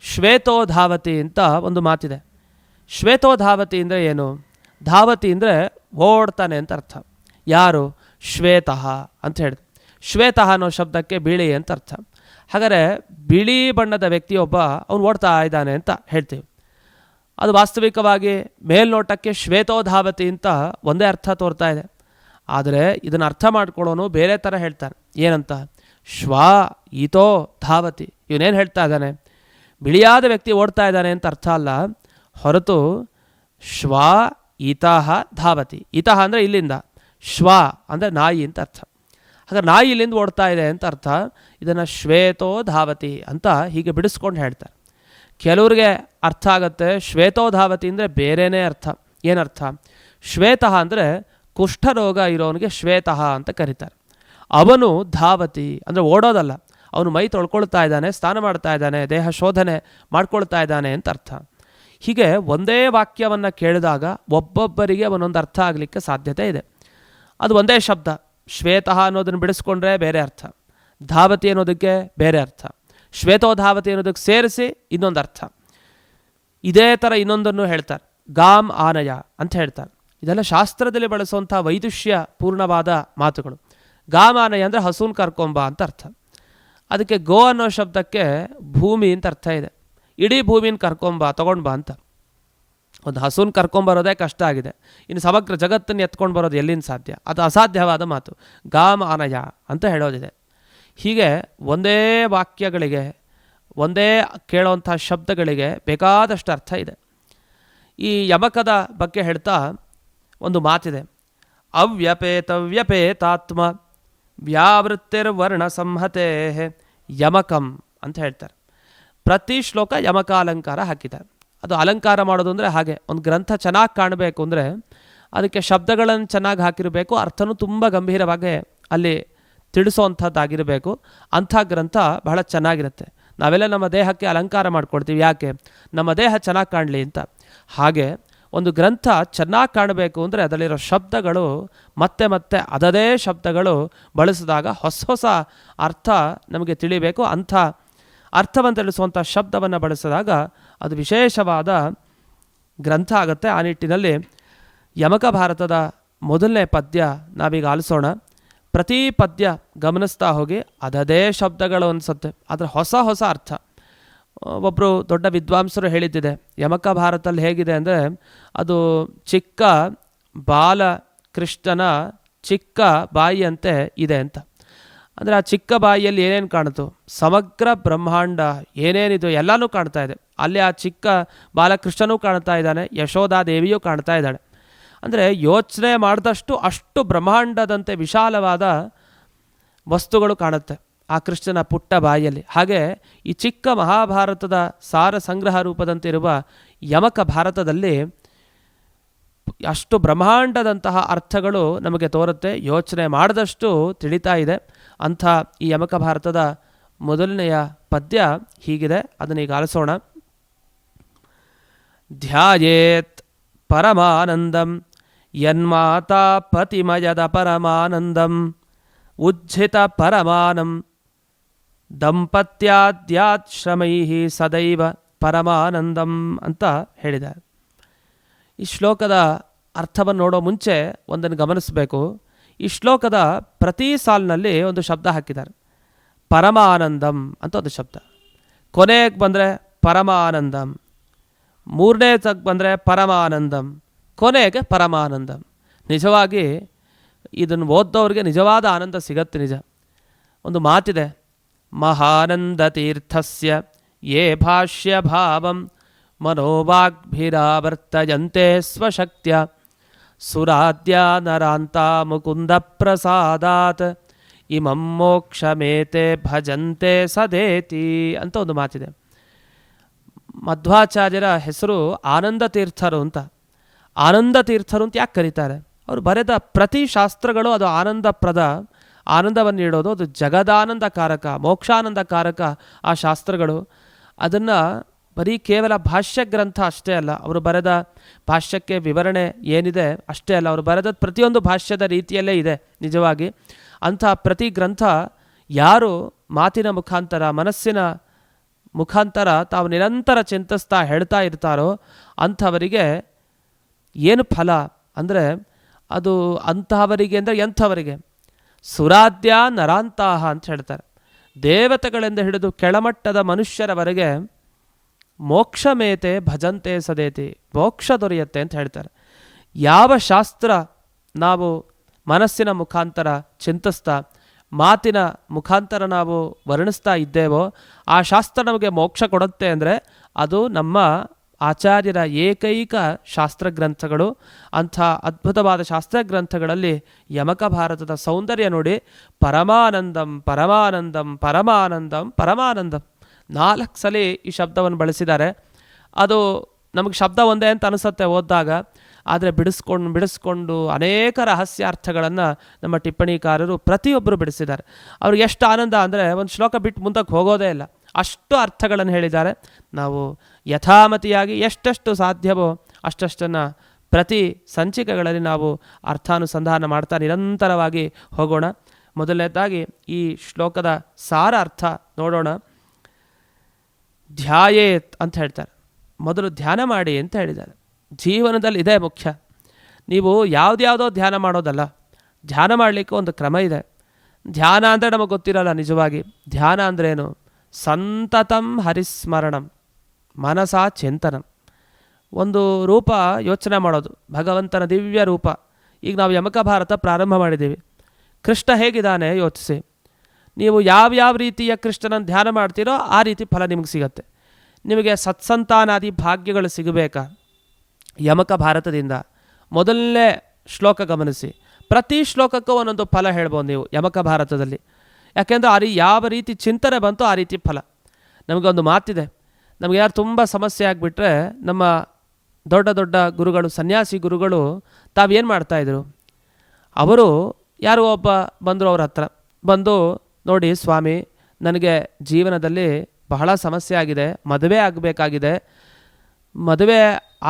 ಶ್ವೇತೋಧಾವತಿ ಅಂತ ಒಂದು ಮಾತಿದೆ. ಶ್ವೇತೋಧಾವತಿ ಅಂದರೆ ಏನು? ಧಾವತಿ ಅಂದರೆ ಓಡ್ತಾನೆ ಅಂತ ಅರ್ಥ. ಯಾರು? ಶ್ವೇತಃ ಅಂತ ಹೇಳಿದೆ. ಶ್ವೇತಃ ಅನ್ನೋ ಶಬ್ದಕ್ಕೆ ಬಿಳಿ ಅಂತ ಅರ್ಥ. ಹಾಗಾದರೆ ಬಿಳಿ ಬಣ್ಣದ ವ್ಯಕ್ತಿಯೊಬ್ಬ ಅವನು ಓಡ್ತಾ ಇದ್ದಾನೆ ಅಂತ ಹೇಳ್ತೀವಿ. ಅದು ವಾಸ್ತವಿಕವಾಗಿ ಮೇಲ್ನೋಟಕ್ಕೆ ಶ್ವೇತೋಧಾವತಿ ಅಂತ ಒಂದೇ ಅರ್ಥ ತೋರ್ತಾ ಇದೆ. ಆದರೆ ಇದನ್ನು ಅರ್ಥ ಮಾಡ್ಕೊಳ್ಳೋನು ಬೇರೆ ಥರ ಹೇಳ್ತಾನೆ. ಏನಂತ? ಶ್ವಾ ಈತೋ ಧಾವತಿ. ಇವನೇನು ಹೇಳ್ತಾ ಇದ್ದಾನೆ? ಬಿಳಿಯಾದ ವ್ಯಕ್ತಿ ಓಡ್ತಾ ಇದ್ದಾನೆ ಅಂತ ಅರ್ಥ ಅಲ್ಲ, ಹೊರತು ಶ್ವಾ ಈತಃ ಧಾವತಿ. ಈತಃ ಅಂದರೆ ಇಲ್ಲಿಂದ, ಶ್ವಾ ಅಂದರೆ ನಾಯಿ ಅಂತ ಅರ್ಥ. ಹಾಗಾದ್ರೆ ನಾಯಿ ಇಲ್ಲಿಂದ ಓಡ್ತಾ ಇದೆ ಅಂತ ಅರ್ಥ. ಇದನ್ನು ಶ್ವೇತೋ ಧಾವತಿ ಅಂತ ಹೀಗೆ ಬಿಡಿಸ್ಕೊಂಡು ಹೇಳ್ತಾರೆ. ಕೆಲವ್ರಿಗೆ ಅರ್ಥ ಆಗುತ್ತೆ ಶ್ವೇತೋ ಧಾವತಿ ಅಂದರೆ ಬೇರೆಯೇ ಅರ್ಥ. ಏನರ್ಥ? ಶ್ವೇತಃ ಅಂದರೆ ಕುಷ್ಠರೋಗ ಇರೋನಿಗೆ ಶ್ವೇತಃ ಅಂತ ಕರೀತಾರೆ. ಅವನು ಧಾವತಿ ಅಂದರೆ ಓಡೋದಲ್ಲ, ಅವನು ಮೈ ತೊಳ್ಕೊಳ್ತಾ ಇದ್ದಾನೆ, ಸ್ನಾನ ಮಾಡ್ತಾ ಇದ್ದಾನೆ, ದೇಹ ಶೋಧನೆ ಮಾಡ್ಕೊಳ್ತಾ ಇದ್ದಾನೆ ಅಂತ ಅರ್ಥ. ಹೀಗೆ ಒಂದೇ ವಾಕ್ಯವನ್ನು ಕೇಳಿದಾಗ ಒಬ್ಬೊಬ್ಬರಿಗೆ ಒಂದೊಂದು ಅರ್ಥ ಆಗಲಿಕ್ಕೆ ಸಾಧ್ಯತೆ ಇದೆ. ಅದು ಒಂದೇ ಶಬ್ದ. ಶ್ವೇತಃ ಅನ್ನೋದನ್ನು ಬಿಡಿಸ್ಕೊಂಡ್ರೆ ಬೇರೆ ಅರ್ಥ, ಧಾವತಿ ಅನ್ನೋದಕ್ಕೆ ಬೇರೆ ಅರ್ಥ, ಶ್ವೇತೋಧಾವತಿ ಅನ್ನೋದಕ್ಕೆ ಸೇರಿಸಿ ಇನ್ನೊಂದು ಅರ್ಥ. ಇದೇ ಥರ ಇನ್ನೊಂದನ್ನು ಹೇಳ್ತಾರೆ, ಗಾಮ್ ಆನಯ ಅಂತ ಹೇಳ್ತಾರೆ. ಇದೆಲ್ಲ ಶಾಸ್ತ್ರದಲ್ಲಿ ಬಳಸುವಂಥ ವೈದುಷ್ಯ ಪೂರ್ಣವಾದ ಮಾತುಗಳು. ಗಾಮ್ ಆನಯ ಅಂದರೆ ಹಸುನ್ ಕರ್ಕೊಂಬ ಅಂತ ಅರ್ಥ. ಅದಕ್ಕೆ ಗೋ ಅನ್ನೋ ಶಬ್ದಕ್ಕೆ ಭೂಮಿ ಅಂತ ಅರ್ಥ ಇದೆ. ಇಡೀ ಭೂಮಿನ ಕರ್ಕೊಂಬ, ತಗೊಂಡ್ಬಾ ಅಂತ. ಒಂದು ಹಸುನ್ ಕರ್ಕೊಂಬರೋದೇ ಕಷ್ಟ ಆಗಿದೆ, ಇನ್ನು ಸಮಗ್ರ ಜಗತ್ತನ್ನು ಎತ್ಕೊಂಡು ಬರೋದು ಎಲ್ಲಿಂದ ಸಾಧ್ಯ? ಅದು ಅಸಾಧ್ಯವಾದ ಮಾತು. ಗಾಮ್ ಆನಯ ಅಂತ ಹೇಳೋದಿದೆ. ಹೀಗೆ ಒಂದೇ ವಾಕ್ಯಗಳಿಗೆ, ಒಂದೇ ಕೇಳೋವಂಥ ಶಬ್ದಗಳಿಗೆ ಬೇಕಾದಷ್ಟು ಅರ್ಥ ಇದೆ. ಈ ಯಮಕದ ಬಗ್ಗೆ ಹೇಳ್ತಾ ಒಂದು ಮಾತಿದೆ, ಅವ್ಯಪೇತವ್ಯಪೇತಾತ್ಮ ವ್ಯಾವೃತ್ತಿರ್ವರ್ಣ ಸಂಹತೆ ಯಮಕಂ ಅಂತ ಹೇಳ್ತಾರೆ. ಪ್ರತಿ ಶ್ಲೋಕ ಯಮಕ ಅಲಂಕಾರ ಹಾಕಿದ್ದಾರೆ. ಅದು ಅಲಂಕಾರ ಮಾಡೋದು ಅಂದರೆ ಹಾಗೆ, ಒಂದು ಗ್ರಂಥ ಚೆನ್ನಾಗಿ ಕಾಣಬೇಕು ಅಂದರೆ ಅದಕ್ಕೆ ಶಬ್ದಗಳನ್ನು ಚೆನ್ನಾಗಿ ಹಾಕಿರಬೇಕು, ಅರ್ಥನೂ ತುಂಬ ಗಂಭೀರವಾಗಿ ಅಲ್ಲಿ ತಿಳಿಸೋವಂಥದ್ದಾಗಿರಬೇಕು. ಅಂಥ ಗ್ರಂಥ ಬಹಳ ಚೆನ್ನಾಗಿರುತ್ತೆ. ನಾವೆಲ್ಲ ನಮ್ಮ ದೇಹಕ್ಕೆ ಅಲಂಕಾರ ಮಾಡ್ಕೊಳ್ತೀವಿ, ಯಾಕೆ? ನಮ್ಮ ದೇಹ ಚೆನ್ನಾಗಿ ಕಾಣಲಿ ಅಂತ. ಹಾಗೆ ಒಂದು ಗ್ರಂಥ ಚೆನ್ನಾಗಿ ಕಾಣಬೇಕು ಅಂದರೆ ಅದರಲ್ಲಿರೋ ಶಬ್ದಗಳು ಮತ್ತೆ ಮತ್ತೆ ಅದದೇ ಶಬ್ದಗಳು ಬಳಸಿದಾಗ ಹೊಸ ಹೊಸ ಅರ್ಥ ನಮಗೆ ತಿಳಿಬೇಕು. ಅಂಥ ಅರ್ಥವನ್ನು ತಿಳಿಸುವಂಥ ಶಬ್ದವನ್ನು ಬಳಸಿದಾಗ ಅದು ವಿಶೇಷವಾದ ಗ್ರಂಥ ಆಗುತ್ತೆ. ಆ ನಿಟ್ಟಿನಲ್ಲಿ ಯಮಕ ಭಾರತದ ಮೊದಲನೇ ಪದ್ಯ ನಾವೀಗ ಆಲಿಸೋಣ. ಪ್ರತಿ ಪದ್ಯ ಗಮನಿಸ್ತಾ ಹೋಗಿ ಅದದೇ ಶಬ್ದಗಳು ಅನಿಸುತ್ತೆ, ಆದರೆ ಹೊಸ ಹೊಸ ಅರ್ಥ. ಒಬ್ಬರು ದೊಡ್ಡ ವಿದ್ವಾಂಸರು ಹೇಳಿದ್ದಿದೆ, ಯಮಕ ಭಾರತದಲ್ಲಿ ಹೇಗಿದೆ ಅಂದರೆ ಅದು ಚಿಕ್ಕ ಬಾಲಕೃಷ್ಣನ ಚಿಕ್ಕ ಬಾಯಿಯಂತೆ ಇದೆ ಅಂತ. ಅಂದರೆ ಆ ಚಿಕ್ಕ ಬಾಯಿಯಲ್ಲಿ ಏನೇನು ಕಾಣಿತು, ಸಮಗ್ರ ಬ್ರಹ್ಮಾಂಡ ಏನೇನಿದು ಎಲ್ಲನೂ ಕಾಣ್ತಾ ಇದೆ. ಅಲ್ಲಿ ಆ ಚಿಕ್ಕ ಬಾಲಕೃಷ್ಣನೂ ಕಾಣ್ತಾ ಇದ್ದಾನೆ, ಯಶೋಧಾದೇವಿಯೂ ಕಾಣ್ತಾ ಇದ್ದಾಳೆ. ಅಂದರೆ ಯೋಚನೆ ಮಾಡಿದಷ್ಟು ಅಷ್ಟು ಬ್ರಹ್ಮಾಂಡದಂತೆ ವಿಶಾಲವಾದ ವಸ್ತುಗಳು ಕಾಣುತ್ತೆ ಆ ಕೃಷ್ಣನ ಪುಟ್ಟ ಬಾಯಿಯಲ್ಲಿ. ಹಾಗೆ ಈ ಚಿಕ್ಕ ಮಹಾಭಾರತದ ಸಾರ ಸಂಗ್ರಹ ರೂಪದಂತಿರುವ ಯಮಕ ಭಾರತದಲ್ಲಿ ಅಷ್ಟು ಬ್ರಹ್ಮಾಂಡದಂತಹ ಅರ್ಥಗಳು ನಮಗೆ ತೋರುತ್ತೆ, ಯೋಚನೆ ಮಾಡಿದಷ್ಟು ತಿಳಿತಾ ಇದೆ. ಅಂಥ ಈ ಯಮಕ ಭಾರತದ ಮೊದಲನೆಯ ಪದ್ಯ ಹೀಗಿದೆ, ಅದನ್ನೀಗ ಆಲಿಸೋಣ. ಧ್ಯಾಯೇತ್ ಪರಮಾನಂದಂ ಯನ್ಮಾತಾ ಪತಿಮಯದ ಪರಮಾನಂದಂ ಉಜ್ಜಿತ ಪರಮಾನಂ ದಂಪತ್ಯಾದ್ಯಾಶ್ರಮೈ ಸದೈವ ಪರಮಾನಂದಂ ಅಂತ ಹೇಳಿದ್ದಾರೆ. ಈ ಶ್ಲೋಕದ ಅರ್ಥವನ್ನು ನೋಡೋ ಮುಂಚೆ ಒಂದನ್ನು ಗಮನಿಸಬೇಕು. ಈ ಶ್ಲೋಕದ ಪ್ರತಿ ಸಾಲಿನಲ್ಲಿ ಒಂದು ಶಬ್ದ ಹಾಕಿದ್ದಾರೆ, ಪರಮಾನಂದಂ ಅಂತ ಒಂದು ಶಬ್ದ. ಕೊನೆಗೆ ಬಂದರೆ ಪರಮಾನಂದಂ, ಮೂರನೇ ತಗ್ ಬಂದರೆ ಪರಮಾನಂದಂ, ಕೊನೆಗೆ ಪರಮಾನಂದಂ. ನಿಜವಾಗಿ ಇದನ್ನು ಓದ್ದವ್ರಿಗೆ ನಿಜವಾದ ಆನಂದ ಸಿಗತ್ತೆ. ನಿಜ. ಒಂದು ಮಾತಿದೆ, ಮಹಾನಂದ ತೀರ್ಥಸ್ಯ ಯೇ ಭಾಷ್ಯ ಭಾವಂ ಮನೋವಾಗ್ಭಿರಾವರ್ತಯಂತೆ ಸ್ವಶಕ್ತ್ಯ ಸುರಾದ್ಯ ನರಾಂತ ಮುಕುಂದ ಪ್ರಸಾದಾತ್ ಇಮಂ ಮೋಕ್ಷಮೇತೆ ಭಜಂತೆ ಸದೇತಿ ಅಂತ ಒಂದು ಮಾತಿದೆ. ಮಧ್ವಾಚಾರ್ಯರ ಹೆಸರು ಆನಂದ ತೀರ್ಥರು ಅಂತ. ಆನಂದ ತೀರ್ಥರು ಅಂತ ಯಾಕೆ ಕರೀತಾರೆ? ಅವರು ಬರೆದ ಪ್ರತಿ ಶಾಸ್ತ್ರಗಳು ಅದು ಆನಂದಪ್ರದ, ಆನಂದವನ್ನು ನೀಡೋದು, ಅದು ಜಗದಾನಂದಕಾರಕ, ಮೋಕ್ಷಾನಂದಕಾರಕ ಆ ಶಾಸ್ತ್ರಗಳು. ಅದನ್ನು ಬರೀ ಕೇವಲ ಭಾಷ್ಯ ಗ್ರಂಥ ಅಷ್ಟೇ ಅಲ್ಲ, ಅವರು ಬರೆದ ಭಾಷ್ಯಕ್ಕೆ ವಿವರಣೆ ಏನಿದೆ ಅಷ್ಟೇ ಅಲ್ಲ, ಅವರು ಬರೆದ ಪ್ರತಿಯೊಂದು ಭಾಷ್ಯದ ರೀತಿಯಲ್ಲೇ ಇದೆ ನಿಜವಾಗಿ. ಅಂಥ ಪ್ರತಿ ಗ್ರಂಥ ಯಾರು ಮಾತಿನ ಮುಖಾಂತರ, ಮನಸ್ಸಿನ ಮುಖಾಂತರ ತಾವು ನಿರಂತರ ಚಿಂತಿಸ್ತಾ ಹೇಳ್ತಾ ಇರ್ತಾರೋ ಅಂಥವರಿಗೆ ಏನು ಫಲ ಅಂದರೆ ಅದು ಅಂತಹವರಿಗೆ ಅಂದರೆ ಎಂಥವರಿಗೆ? ಸುರಾದ್ಯ ನರಾಂತಾಹ ಅಂತ ಹೇಳ್ತಾರೆ. ದೇವತೆಗಳಿಂದ ಹಿಡಿದು ಕೆಳಮಟ್ಟದ ಮನುಷ್ಯರವರೆಗೆ ಮೋಕ್ಷಮೇತೆ ಭಜಂತೆ ಸದೇತಿ, ಮೋಕ್ಷ ದೊರೆಯುತ್ತೆ ಅಂತ ಹೇಳ್ತಾರೆ. ಯಾವ ಶಾಸ್ತ್ರ ನಾವು ಮನಸ್ಸಿನ ಮುಖಾಂತರ ಚಿಂತಿಸ್ತಾ, ಮಾತಿನ ಮುಖಾಂತರ ನಾವು ವರ್ಣಿಸ್ತಾ ಇದ್ದೇವೋ ಆ ಶಾಸ್ತ್ರ ನಮಗೆ ಮೋಕ್ಷ ಕೊಡುತ್ತೆ ಅಂದರೆ ಅದು ನಮ್ಮ ಆಚಾರ್ಯರ ಏಕೈಕ ಶಾಸ್ತ್ರಗ್ರಂಥಗಳು. ಅಂಥ ಅದ್ಭುತವಾದ ಶಾಸ್ತ್ರಗ್ರಂಥಗಳಲ್ಲಿ ಯಮಕ ಭಾರತದ ಸೌಂದರ್ಯ ನೋಡಿ. ಪರಮಾನಂದಂ ಪರಮಾನಂದಂ ಪರಮಾನಂದಂ ಪರಮಾನಂದಂ 4 ಸಲ ಈ ಶಬ್ದವನ್ನು ಬಳಸಿದ್ದಾರೆ. ಅದು ನಮಗೆ ಶಬ್ದ ಒಂದೇ ಅಂತ ಅನಿಸುತ್ತೆ ಓದಿದಾಗ, ಆದರೆ ಬಿಡಿಸ್ಕೊಂಡು ಅನೇಕ ರಹಸ್ಯಾರ್ಥಗಳನ್ನು ನಮ್ಮ ಟಿಪ್ಪಣಿಕಾರರು ಪ್ರತಿಯೊಬ್ಬರು ಬಿಡಿಸಿದ್ದಾರೆ. ಅವ್ರಿಗೆ ಎಷ್ಟು ಆನಂದ ಅಂದರೆ ಒಂದು ಶ್ಲೋಕ ಬಿಟ್ಟು ಮುಂದಕ್ಕೆ ಹೋಗೋದೇ ಇಲ್ಲ, ಅಷ್ಟು ಅರ್ಥಗಳನ್ನು ಹೇಳಿದ್ದಾರೆ. ನಾವು ಯಥಾಮತಿಯಾಗಿ ಎಷ್ಟೆಷ್ಟು ಸಾಧ್ಯವೋ ಅಷ್ಟನ್ನು ಪ್ರತಿ ಸಂಚಿಕೆಗಳಲ್ಲಿ ನಾವು ಅರ್ಥಾನುಸಂಧಾನ ಮಾಡ್ತಾ ನಿರಂತರವಾಗಿ ಹೋಗೋಣ. ಮೊದಲನೇದಾಗಿ ಈ ಶ್ಲೋಕದ ಸಾರ ಅರ್ಥ ನೋಡೋಣ. ಧ್ಯಾಯೇತ್ ಅಂತ ಹೇಳ್ತಾರೆ, ಮೊದಲು ಧ್ಯಾನ ಮಾಡಿ ಅಂತ ಹೇಳಿದ್ದಾರೆ. ಜೀವನದಲ್ಲಿ ಇದೇ ಮುಖ್ಯ. ನೀವು ಯಾವುದ್ಯಾವುದೋ ಧ್ಯಾನ ಮಾಡೋದಲ್ಲ, ಧ್ಯಾನ ಮಾಡಲಿಕ್ಕೆ ಒಂದು ಕ್ರಮ ಇದೆ. ಧ್ಯಾನ ಅಂದರೆ ನಮಗೆ ಗೊತ್ತಿರಲ್ಲ ನಿಜವಾಗಿ. ಧ್ಯಾನ ಅಂದ್ರೇನು? ಸಂತತಂ ಹರಿಸ್ಮರಣಂ ಮನಸಾ ಚಿಂತನಂ. ಒಂದು ರೂಪ ಯೋಚನೆ ಮಾಡೋದು, ಭಗವಂತನ ದಿವ್ಯ ರೂಪ. ಈಗ ನಾವು ಯಮಕ ಭಾರತ ಪ್ರಾರಂಭ ಮಾಡಿದ್ದೀವಿ. ಕೃಷ್ಣ ಹೇಗಿದ್ದಾನೆ ಯೋಚಿಸಿ. ನೀವು ಯಾವ್ಯಾವ ರೀತಿಯ ಕೃಷ್ಣನನ್ನು ಧ್ಯಾನ ಮಾಡ್ತೀರೋ ಆ ರೀತಿ ಫಲ ನಿಮಗೆ ಸಿಗತ್ತೆ. ನಿಮಗೆ ಸತ್ಸಂತಾನಾದಿ ಭಾಗ್ಯಗಳು ಸಿಗಬೇಕಾ? ಯಮಕ ಭಾರತದಿಂದ ಮೊದಲನೇ ಶ್ಲೋಕ ಗಮನಿಸಿ. ಪ್ರತಿ ಶ್ಲೋಕಕ್ಕೂ ಒಂದೊಂದು ಫಲ ಹೇಳ್ಬೋದು ನೀವು ಯಮಕ ಭಾರತದಲ್ಲಿ. ಯಾಕೆಂದರೆ ಯಾವ ರೀತಿ ಚಿಂತನೆ ಬಂತು ಆ ರೀತಿ ಫಲ. ನಮಗೊಂದು ಮಾತಿದೆ, ನಮಗೆ ಯಾರು ತುಂಬ ಸಮಸ್ಯೆ ಆಗಿಬಿಟ್ರೆ ನಮ್ಮ ದೊಡ್ಡ ದೊಡ್ಡ ಗುರುಗಳು, ಸನ್ಯಾಸಿ ಗುರುಗಳು ತಾವೇನು ಮಾಡ್ತಾಯಿದ್ರು, ಅವರು ಯಾರೋ ಒಬ್ಬ ಬಂದರು ಅವ್ರ ಹತ್ರ ಬಂದು, ನೋಡಿ ಸ್ವಾಮಿ, ನನಗೆ ಜೀವನದಲ್ಲಿ ಬಹಳ ಸಮಸ್ಯೆ ಆಗಿದೆ, ಮದುವೆ ಆಗಬೇಕಾಗಿದೆ, ಮದುವೆ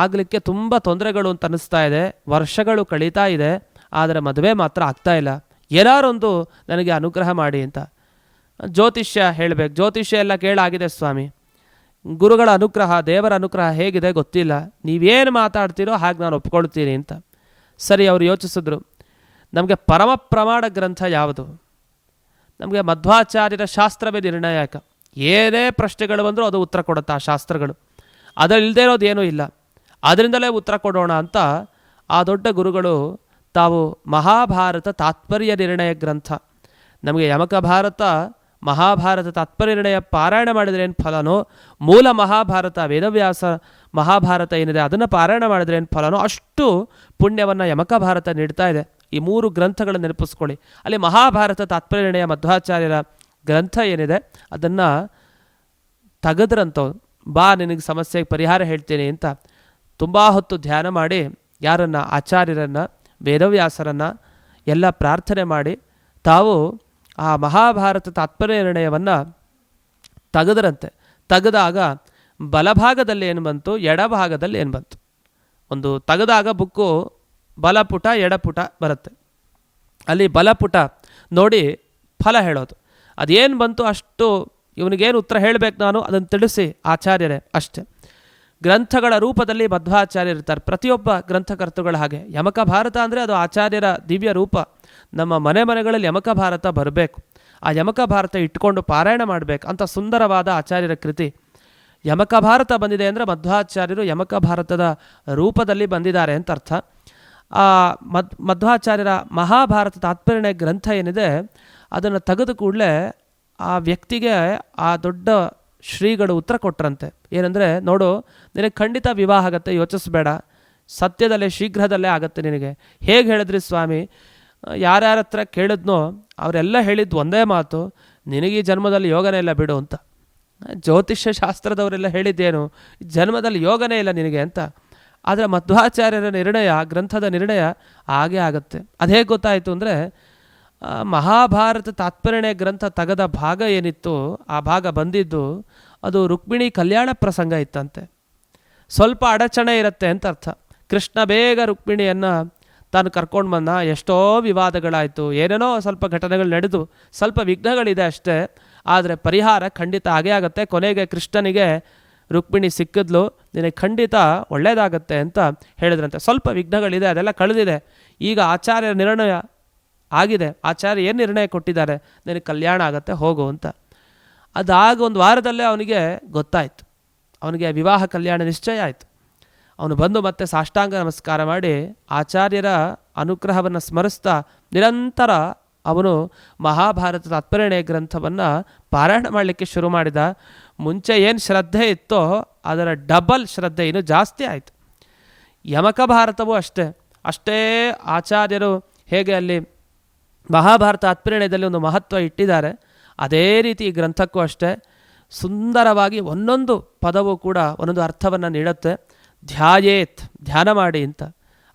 ಆಗಲಿಕ್ಕೆ ತುಂಬ ತೊಂದರೆಗಳು ಅಂತ ಅನ್ನಿಸ್ತಾ ಇದೆ, ವರ್ಷಗಳು ಕಳೀತಾ ಇದೆ, ಆದರೆ ಮದುವೆ ಮಾತ್ರ ಆಗ್ತಾ ಇಲ್ಲ, ಏನಾರೊಂದು ನನಗೆ ಅನುಗ್ರಹ ಮಾಡಿ ಅಂತ. ಜ್ಯೋತಿಷ್ಯ ಹೇಳಬೇಕು, ಜ್ಯೋತಿಷ್ಯ ಎಲ್ಲ ಕೇಳಾಗಿದೆ ಸ್ವಾಮಿ, ಗುರುಗಳ ಅನುಗ್ರಹ, ದೇವರ ಅನುಗ್ರಹ ಹೇಗಿದೆ ಗೊತ್ತಿಲ್ಲ, ನೀವೇನು ಮಾತಾಡ್ತೀರೋ ಹಾಗೆ ನಾನು ಒಪ್ಕೊಳ್ತೀನಿ ಅಂತ. ಸರಿ, ಅವರು ಯೋಚಿಸಿದ್ರು, ನಮಗೆ ಪರಮ ಪ್ರಮಾಣ ಗ್ರಂಥ ಯಾವುದು? ನಮಗೆ ಮಧ್ವಾಚಾರ್ಯರ ಶಾಸ್ತ್ರವೇ ನಿರ್ಣಾಯಕ. ಏನೇ ಪ್ರಶ್ನೆಗಳು ಬಂದರೂ ಅದು ಉತ್ತರ ಕೊಡುತ್ತೆ ಆ ಶಾಸ್ತ್ರಗಳು. ಅದರಲ್ಲಿಲ್ಲದೆ ಇರೋದು ಏನೂ ಇಲ್ಲ, ಅದರಿಂದಲೇ ಉತ್ತರ ಕೊಡೋಣ ಅಂತ ಆ ದೊಡ್ಡ ಗುರುಗಳು ತಾವು ಮಹಾಭಾರತ ತಾತ್ಪರ್ಯ ನಿರ್ಣಯ ಗ್ರಂಥ, ನಮಗೆ ಯಮಕ ಭಾರತ ಮಹಾಭಾರತ ತಾತ್ಪರ್ಯ ನಿರ್ಣಯ ಪಾರಾಯಣ ಮಾಡಿದರೆ ಏನು ಫಲನೋ, ಮೂಲ ಮಹಾಭಾರತ ವೇದವ್ಯಾಸ ಮಹಾಭಾರತ ಏನಿದೆ ಅದನ್ನು ಪಾರಾಯಣ ಮಾಡಿದರೆ ಏನು ಫಲನೋ ಅಷ್ಟು ಪುಣ್ಯವನ್ನು ಯಮಕ ಭಾರತ ನೀಡ್ತಾ ಇದೆ. ಈ 3 ಗ್ರಂಥಗಳನ್ನು ನೆನಪಿಸ್ಕೊಳ್ಳಿ. ಅಲ್ಲಿ ಮಹಾಭಾರತ ತಾತ್ಪರ್ಯ ನಿರ್ಣಯ ಮಧ್ವಾಚಾರ್ಯರ ಗ್ರಂಥ ಏನಿದೆ ಅದನ್ನು ತೆಗೆದ್ರಂಥವ್ರು, ಬಾ ನಿನಗೆ ಸಮಸ್ಯೆಗೆ ಪರಿಹಾರ ಹೇಳ್ತೀನಿ ಅಂತ ತುಂಬ ಹೊತ್ತು ಧ್ಯಾನ ಮಾಡಿ ಯಾರನ್ನು, ಆಚಾರ್ಯರನ್ನು, ವೇದವ್ಯಾಸರನ್ನು ಎಲ್ಲ ಪ್ರಾರ್ಥನೆ ಮಾಡಿ ತಾವು ಆ ಮಹಾಭಾರತ ತಾತ್ಪರ್ಯ ನಿರ್ಣಯವನ್ನು ತೆಗೆದ್ರಂತೆ. ತೆಗೆದಾಗ ಬಲಭಾಗದಲ್ಲಿ ಏನು ಬಂತು, ಎಡಭಾಗದಲ್ಲಿ ಏನು ಬಂತು. ಒಂದು ತೆಗೆದಾಗ ಬುಕ್ಕು ಬಲಪುಟ ಎಡಪುಟ ಬರುತ್ತೆ. ಅಲ್ಲಿ ಬಲಪುಟ ನೋಡಿ ಫಲ ಹೇಳೋದು, ಅದೇನು ಬಂತು ಅಷ್ಟು ಇವನಿಗೇನು ಉತ್ತರ ಹೇಳಬೇಕು ನಾನು ಅದನ್ನು ತಿಳಿಸಿ ಆಚಾರ್ಯರೇ ಅಷ್ಟೆ. ಗ್ರಂಥಗಳ ರೂಪದಲ್ಲಿ ಮಧ್ವಾಚಾರ್ಯರಿರ್ತಾರೆ, ಪ್ರತಿಯೊಬ್ಬ ಗ್ರಂಥಕರ್ತೃಗಳ ಹಾಗೆ. ಯಮಕ ಭಾರತ ಅಂದರೆ ಅದು ಆಚಾರ್ಯರ ದಿವ್ಯ ರೂಪ. ನಮ್ಮ ಮನೆಗಳಲ್ಲಿ ಯಮಕ ಭಾರತ ಬರಬೇಕು, ಆ ಯಮಕ ಭಾರತ ಇಟ್ಕೊಂಡು ಪಾರಾಯಣ ಮಾಡಬೇಕು ಅಂತ ಸುಂದರವಾದ ಆಚಾರ್ಯರ ಕೃತಿ. ಯಮಕ ಭಾರತ ಬಂದಿದೆ ಅಂದರೆ ಮಧ್ವಾಚಾರ್ಯರು ಯಮಕ ಭಾರತದ ರೂಪದಲ್ಲಿ ಬಂದಿದ್ದಾರೆ ಅಂತ ಅರ್ಥ. ಆ ಮಧ್ವಾಚಾರ್ಯರ ಮಹಾಭಾರತ ತಾತ್ಪರ್ಯ ಗ್ರಂಥ ಏನಿದೆ ಅದನ್ನು ತೆಗೆದು ಕೂಡಲೇ ಆ ವ್ಯಕ್ತಿಗೆ ಆ ದೊಡ್ಡ ಶ್ರೀಗಳು ಉತ್ತರ ಕೊಟ್ರಂತೆ. ಏನಂದರೆ, ನೋಡು, ನಿನಗೆ ಖಂಡಿತ ವಿವಾಹ ಆಗುತ್ತೆ, ಯೋಚಿಸಬೇಡ, ಸತ್ಯದಲ್ಲೇ ಶೀಘ್ರದಲ್ಲೇ ಆಗುತ್ತೆ ನಿನಗೆ. ಹೇಗೆ ಹೇಳಿದ್ರಿ ಸ್ವಾಮಿ? ಯಾರ್ಯಾರ ಹತ್ರ ಕೇಳಿದ್ನೋ ಅವರೆಲ್ಲ ಹೇಳಿದ್ದು ಒಂದೇ ಮಾತು, ನಿನಗೆ ಈ ಜನ್ಮದಲ್ಲಿ ಯೋಗನೇ ಇಲ್ಲ ಬಿಡು ಅಂತ. ಜ್ಯೋತಿಷ್ಯ ಶಾಸ್ತ್ರದವರೆಲ್ಲ ಹೇಳಿದ್ದೇನು, ಜನ್ಮದಲ್ಲಿ ಯೋಗನೇ ಇಲ್ಲ ನಿನಗೆ ಅಂತ. ಆದರೆ ಮಧ್ವಾಚಾರ್ಯರ ನಿರ್ಣಯ, ಗ್ರಂಥದ ನಿರ್ಣಯ ಹಾಗೇ ಆಗುತ್ತೆ. ಅದು ಹೇಗೆ ಗೊತ್ತಾಯಿತು ಅಂದರೆ, ಮಹಾಭಾರತ ತಾತ್ಪರ್ಯ ಗ್ರಂಥ ತೆಗೆದ ಭಾಗ ಏನಿತ್ತು ಆ ಭಾಗ ಬಂದಿದ್ದು ಅದು ರುಕ್ಮಿಣಿ ಕಲ್ಯಾಣ ಪ್ರಸಂಗ ಇತ್ತಂತೆ. ಸ್ವಲ್ಪ ಅಡಚಣೆ ಇರುತ್ತೆ ಅಂತ ಅರ್ಥ. ಕೃಷ್ಣ ಬೇಗ ರುಕ್ಮಿಣಿಯನ್ನು ತಾನು ಕರ್ಕೊಂಡು ಬಂದ, ಎಷ್ಟೋ ವಿವಾದಗಳಾಯಿತು, ಏನೇನೋ ಸ್ವಲ್ಪ ಘಟನೆಗಳು ನಡೆದು ಸ್ವಲ್ಪ ವಿಘ್ನಗಳಿದೆ ಅಷ್ಟೇ, ಆದರೆ ಪರಿಹಾರ ಖಂಡಿತ ಆಗೇ ಆಗುತ್ತೆ. ಕೊನೆಗೆ ಕೃಷ್ಣನಿಗೆ ರುಕ್ಮಿಣಿ ಸಿಕ್ಕಿದ್ಲು, ನಿನಗೆ ಖಂಡಿತ ಒಳ್ಳೆಯದಾಗತ್ತೆ ಅಂತ ಹೇಳಿದ್ರಂತೆ. ಸ್ವಲ್ಪ ವಿಘ್ನಗಳಿದೆ, ಅದೆಲ್ಲ ಕಳೆದಿದೆ, ಈಗ ಆಚಾರ್ಯರ ನಿರ್ಣಯ ಆಗಿದೆ, ಆಚಾರ್ಯ ಏನು ನಿರ್ಣಯ ಕೊಟ್ಟಿದ್ದಾರೆ, ನಿನಗೆ ಕಲ್ಯಾಣ ಆಗತ್ತೆ ಹೋಗು ಅಂತ. ಅದಾಗ ಒಂದು ವಾರದಲ್ಲೇ ಅವನಿಗೆ ಗೊತ್ತಾಯಿತು, ಅವನಿಗೆ ವಿವಾಹ ಕಲ್ಯಾಣ ನಿಶ್ಚಯ ಆಯಿತು. ಅವನು ಬಂದು ಮತ್ತೆ ಸಾಷ್ಟಾಂಗ ನಮಸ್ಕಾರ ಮಾಡಿ ಆಚಾರ್ಯರ ಅನುಗ್ರಹವನ್ನು ಸ್ಮರಿಸ್ತಾ ನಿರಂತರ ಅವನು ಮಹಾಭಾರತ ತಾತ್ಪರ್ಯ ಗ್ರಂಥವನ್ನು ಪಾರಾಯಣ ಮಾಡಲಿಕ್ಕೆ ಶುರು ಮಾಡಿದ. ಮುಂಚೆ ಏನು ಶ್ರದ್ಧೆ ಇತ್ತೋ ಅದರ ಡಬಲ್ ಶ್ರದ್ಧೆ ಇನ್ನೂ ಜಾಸ್ತಿ ಆಯಿತು. ಯಮಕ ಭಾರತವೂ ಅಷ್ಟೇ ಆಚಾರ್ಯರು ಹೇಗೆ ಅಲ್ಲಿ ಮಹಾಭಾರತ ತಾತ್ಪರ್ಯದಲ್ಲಿ ಒಂದು ಮಹತ್ವ ಇಟ್ಟಿದ್ದಾರೆ, ಅದೇ ರೀತಿ ಈ ಗ್ರಂಥಕ್ಕೂ ಅಷ್ಟೇ ಸುಂದರವಾಗಿ ಒಂದೊಂದು ಪದವೂ ಕೂಡ ಒಂದೊಂದು ಅರ್ಥವನ್ನು ನೀಡುತ್ತೆ. ಧ್ಯಾಯೇತ್, ಧ್ಯಾನ ಮಾಡಿ ಅಂತ.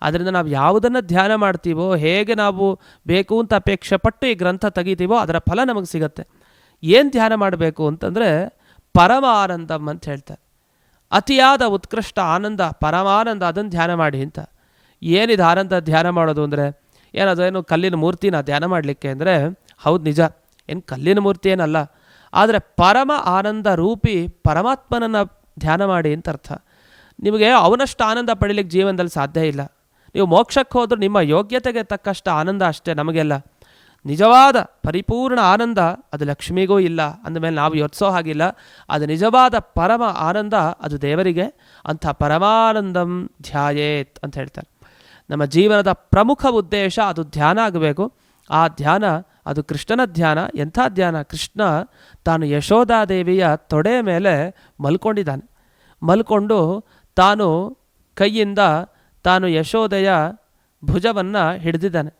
ಅದರಿಂದ ನಾವು ಯಾವುದನ್ನು ಧ್ಯಾನ ಮಾಡ್ತೀವೋ, ಹೇಗೆ ನಾವು ಬೇಕು ಅಂತ ಅಪೇಕ್ಷೆ ಪಟ್ಟು ಈ ಗ್ರಂಥ ತೆಗಿತೀವೋ ಅದರ ಫಲ ನಮಗೆ ಸಿಗುತ್ತೆ. ಏನು ಧ್ಯಾನ ಮಾಡಬೇಕು ಅಂತಂದರೆ ಪರಮಾನಂದಂ ಅಂತ ಹೇಳ್ತಾರೆ. ಅತಿಯಾದ ಉತ್ಕೃಷ್ಟ ಆನಂದ, ಪರಮಾನಂದ, ಅದನ್ನು ಧ್ಯಾನ ಮಾಡಿ ಅಂತ. ಏನಿದು ಆನಂದ ಧ್ಯಾನ ಮಾಡೋದು ಅಂದರೆ ಏನು ಕಲ್ಲಿನ ಮೂರ್ತಿನ ಧ್ಯಾನ ಮಾಡಲಿಕ್ಕೆ ಅಂದರೆ ಹೌದು ನಿಜ, ಏನು ಕಲ್ಲಿನ ಮೂರ್ತಿ ಏನಲ್ಲ, ಆದರೆ ಪರಮ ಆನಂದ ರೂಪಿ ಪರಮಾತ್ಮನನ್ನು ಧ್ಯಾನ ಮಾಡಿ ಅಂತ ಅರ್ಥ. ನಿಮಗೆ ಅವನಷ್ಟು ಆನಂದ ಪಡೀಲಿಕ್ಕೆ ಜೀವನದಲ್ಲಿ ಸಾಧ್ಯ ಇಲ್ಲ. ನೀವು ಮೋಕ್ಷಕ್ಕೆ ಹೋದರೂ ನಿಮ್ಮ ಯೋಗ್ಯತೆಗೆ ತಕ್ಕಷ್ಟು ಆನಂದ ಅಷ್ಟೇ. ನಮಗೆಲ್ಲ ನಿಜವಾದ ಪರಿಪೂರ್ಣ ಆನಂದ ಅದು ಲಕ್ಷ್ಮಿಗೂ ಇಲ್ಲ ಅಂದಮೇಲೆ ನಾವು ಯೋಚಿಸೋ ಹಾಗಿಲ್ಲ. ಅದು ನಿಜವಾದ ಪರಮ ಆನಂದ ಅದು ದೇವರಿಗೆ. ಅಂಥ ಪರಮಾನಂದಂ ಧ್ಯಾಯೇತ್ ಅಂತ ಹೇಳ್ತಾರೆ. ನಮ್ಮ ಜೀವನದ ಪ್ರಮುಖ ಉದ್ದೇಶ ಅದು ಧ್ಯಾನ ಆಗಬೇಕು. ಆ ಧ್ಯಾನ ಅದು ಕೃಷ್ಣನ ಧ್ಯಾನ. ಎಂಥ ಧ್ಯಾನ? ಕೃಷ್ಣ ತಾನು ಯಶೋಧಾದೇವಿಯ ತೊಡೆ ಮೇಲೆ ಮಲ್ಕೊಂಡಿದ್ದಾನೆ. ಮಲ್ಕೊಂಡು ತಾನು ಕೈಯಿಂದ ತಾನು ಯಶೋದೆಯ ಭುಜವನ್ನು ಹಿಡಿದಿದ್ದಾನೆ.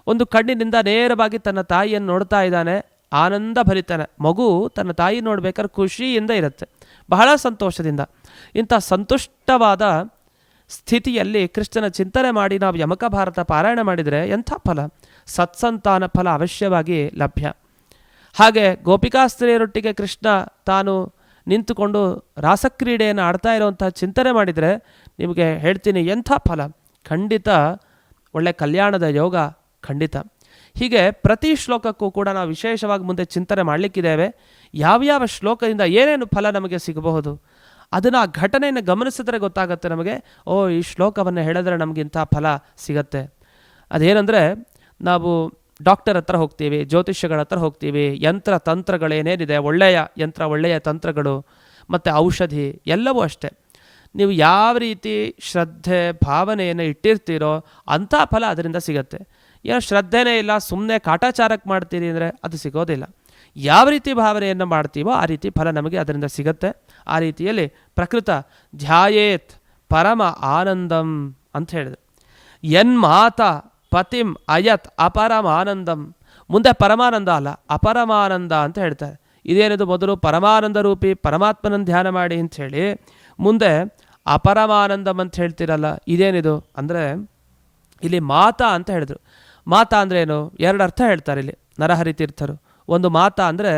ಒಂದು ಕಣ್ಣಿನಿಂದ ನೇರವಾಗಿ ತನ್ನ ತಾಯಿಯನ್ನು ನೋಡ್ತಾ ಇದ್ದಾನೆ. ಆನಂದ ಭರಿತಾನೆ. ಮಗು ತನ್ನ ತಾಯಿ ನೋಡ್ಬೇಕಾದ್ರೆ ಖುಷಿಯಿಂದ ಇರುತ್ತೆ, ಬಹಳ ಸಂತೋಷದಿಂದ. ಇಂಥ ಸಂತುಷ್ಟವಾದ ಸ್ಥಿತಿಯಲ್ಲಿ ಕೃಷ್ಣನ ಚಿಂತನೆ ಮಾಡಿ ನಾವು ಯಮಕ ಭಾರತ ಪಾರಾಯಣ ಮಾಡಿದರೆ ಎಂಥ ಫಲ? ಸತ್ಸಂತಾನ ಫಲ ಅವಶ್ಯವಾಗಿ ಲಭ್ಯ. ಹಾಗೆ ಗೋಪಿಕಾಸ್ತ್ರೀಯರೊಟ್ಟಿಗೆ ಕೃಷ್ಣ ತಾನು ನಿಂತುಕೊಂಡು ರಾಸಕ್ರೀಡೆಯನ್ನು ಆಡ್ತಾ ಇರುವಂಥ ಚಿಂತನೆ ಮಾಡಿದರೆ ನಿಮಗೆ ಹೇಳ್ತೀನಿ ಎಂಥ ಫಲ. ಖಂಡಿತ ಒಳ್ಳೆ ಕಲ್ಯಾಣದ ಯೋಗ ಖಂಡಿತ. ಹೀಗೆ ಪ್ರತಿ ಶ್ಲೋಕಕ್ಕೂ ಕೂಡ ನಾವು ವಿಶೇಷವಾಗಿ ಮುಂದೆ ಚಿಂತನೆ ಮಾಡಲಿಕ್ಕಿದ್ದೇವೆ. ಯಾವ್ಯಾವ ಶ್ಲೋಕದಿಂದ ಏನೇನು ಫಲ ನಮಗೆ ಸಿಗಬಹುದು ಅದನ್ನು ಆ ಘಟನೆಯನ್ನು ಗಮನಿಸಿದ್ರೆ ಗೊತ್ತಾಗುತ್ತೆ ನಮಗೆ. ಈ ಶ್ಲೋಕವನ್ನು ಹೇಳಿದ್ರೆ ನಮಗಿಂಥ ಫಲ ಸಿಗತ್ತೆ. ಅದೇನೆಂದರೆ, ನಾವು ಡಾಕ್ಟರ್ ಹತ್ರ ಹೋಗ್ತೀವಿ, ಜ್ಯೋತಿಷ್ಯಗಳ ಹತ್ರ ಹೋಗ್ತೀವಿ, ಯಂತ್ರ ತಂತ್ರಗಳೇನೇನಿದೆ, ಒಳ್ಳೆಯ ಯಂತ್ರ, ಒಳ್ಳೆಯ ತಂತ್ರಗಳು ಮತ್ತು ಔಷಧಿ ಎಲ್ಲವೂ ಅಷ್ಟೇ. ನೀವು ಯಾವ ರೀತಿ ಶ್ರದ್ಧೆ ಭಾವನೆಯನ್ನು ಇಟ್ಟಿರ್ತೀರೋ ಅಂಥ ಫಲ ಅದರಿಂದ ಸಿಗತ್ತೆ. ಏನೋ ಶ್ರದ್ಧೆನೇ ಇಲ್ಲ, ಸುಮ್ಮನೆ ಕಾಟಾಚಾರಕ್ಕೆ ಮಾಡ್ತೀರಿ ಅಂದರೆ ಅದು ಸಿಗೋದಿಲ್ಲ. ಯಾವ ರೀತಿ ಭಾವನೆಯನ್ನು ಮಾಡ್ತೀವೋ ಆ ರೀತಿ ಫಲ ನಮಗೆ ಅದರಿಂದ ಸಿಗತ್ತೆ. ಆ ರೀತಿಯಲ್ಲಿ ಪ್ರಕೃತ ಧ್ಯಾಯೇತ್ ಪರಮ ಆನಂದಂ ಅಂತ ಹೇಳಿದ್ರು. ಯನ್ಮಾತ ಪತಿಂ ಅಯತ್ ಅಪರಮಾನಂದಂ. ಮುಂದೆ ಪರಮಾನಂದ ಅಲ್ಲ, ಅಪರಮಾನಂದ ಅಂತ ಹೇಳ್ತಾರೆ. ಇದೇನಿದು? ಮೊದಲು ಪರಮಾನಂದ ರೂಪಿ ಪರಮಾತ್ಮನನ್ನು ಧ್ಯಾನ ಮಾಡಿ ಅಂಥೇಳಿ ಮುಂದೆ ಅಪರಮಾನಂದಂ ಅಂತ ಹೇಳ್ತಿರಲ್ಲ, ಇದೇನಿದು ಅಂದರೆ ಇಲ್ಲಿ ಮಾತಾ ಅಂತ ಹೇಳಿದ್ರು. ಮಾತಾ ಅಂದರೆ ಏನು? ಎರಡು ಅರ್ಥ ಹೇಳ್ತಾರೆ ಇಲ್ಲಿ ನರಹರಿ ತೀರ್ಥರು. ಒಂದು ಮಾತಾ ಅಂದರೆ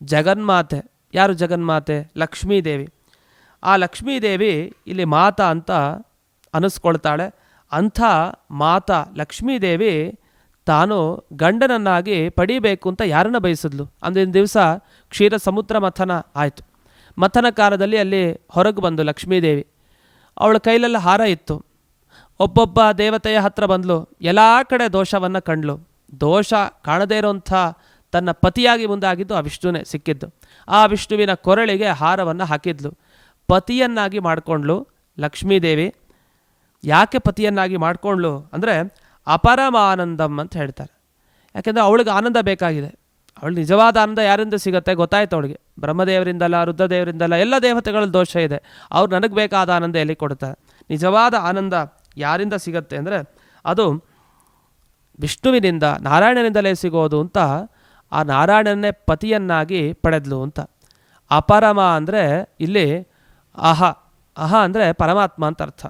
ಜಗನ್ಮಾತೆ. ಯಾರು ಜಗನ್ಮಾತೆ? ಲಕ್ಷ್ಮೀದೇವಿ. ಆ ಲಕ್ಷ್ಮೀದೇವಿ ಇಲ್ಲಿ ಮಾತಾ ಅಂತ ಅನ್ನಿಸ್ಕೊಳ್ತಾಳೆ. ಅಂಥ ಮಾತಾ ಲಕ್ಷ್ಮೀದೇವಿ ತಾನು ಗಂಡನನ್ನಾಗಿ ಪಡಿಬೇಕು ಅಂತ ಯಾರನ್ನ ಬಯಸಿದ್ಲು? ಅಂದಿನ ದಿವಸ ಕ್ಷೀರ ಸಮುದ್ರ ಮಥನ ಆಯಿತು. ಮಥನ ಕಾಲದಲ್ಲಿ ಅಲ್ಲಿ ಹೊರಗೆ ಬಂದು ಲಕ್ಷ್ಮೀದೇವಿ, ಅವಳ ಕೈಲೆಲ್ಲ ಹಾರ ಇತ್ತು. ಒಬ್ಬೊಬ್ಬ ದೇವತೆಯ ಹತ್ರ ಬಂದಳು, ಎಲ್ಲ ಕಡೆ ದೋಷವನ್ನು ಕಂಡ್ಲು. ದೋಷ ಕಾಣದೇ ಇರೋಂಥ ತನ್ನ ಪತಿಯಾಗಿ ಮುಂದಾಗಿದ್ದು ಆ ವಿಷ್ಣುವೇ ಸಿಕ್ಕಿದ್ದು. ಆ ವಿಷ್ಣುವಿನ ಕೊರಳಿಗೆ ಹಾರವನ್ನು ಹಾಕಿದ್ಲು. ಪತಿಯನ್ನಾಗಿ ಮಾಡಿಕೊಂಡ್ಳು ಲಕ್ಷ್ಮೀದೇವಿ. ಯಾಕೆ ಪತಿಯನ್ನಾಗಿ ಮಾಡಿಕೊಂಡ್ಳು ಅಂದರೆ ಅಪರಮಾನಂದಂ ಅಂತ ಹೇಳ್ತಾರೆ. ಯಾಕೆಂದರೆ ಅವಳಿಗೆ ಆನಂದ ಬೇಕಾಗಿದೆ. ಅವಳು ನಿಜವಾದ ಆನಂದ ಯಾರಿಂದ ಸಿಗುತ್ತೆ ಗೊತ್ತಾಯ್ತು ಅವಳಿಗೆ. ಬ್ರಹ್ಮದೇವರಿಂದಲ್ಲ, ರುದ್ರದೇವರಿಂದಲ್ಲ, ಎಲ್ಲ ದೇವತೆಗಳಲ್ಲಿ ದೋಷ ಇದೆ. ಅವ್ರು ನನಗೆ ಬೇಕಾದ ಆನಂದ ಎಲ್ಲಿ ಕೊಡ್ತಾರೆ? ನಿಜವಾದ ಆನಂದ ಯಾರಿಂದ ಸಿಗತ್ತೆ ಅಂದರೆ ಅದು ವಿಷ್ಣುವಿನಿಂದ, ನಾರಾಯಣನಿಂದಲೇ ಸಿಗೋದು ಅಂತ ಆ ನಾರಾಯಣನ್ನೇ ಪತಿಯನ್ನಾಗಿ ಪಡೆದ್ಲು ಅಂತ. ಅಪರಮ ಅಂದರೆ ಇಲ್ಲಿ ಅಹ. ಅಹ ಅಂದರೆ ಪರಮಾತ್ಮ ಅಂತ ಅರ್ಥ.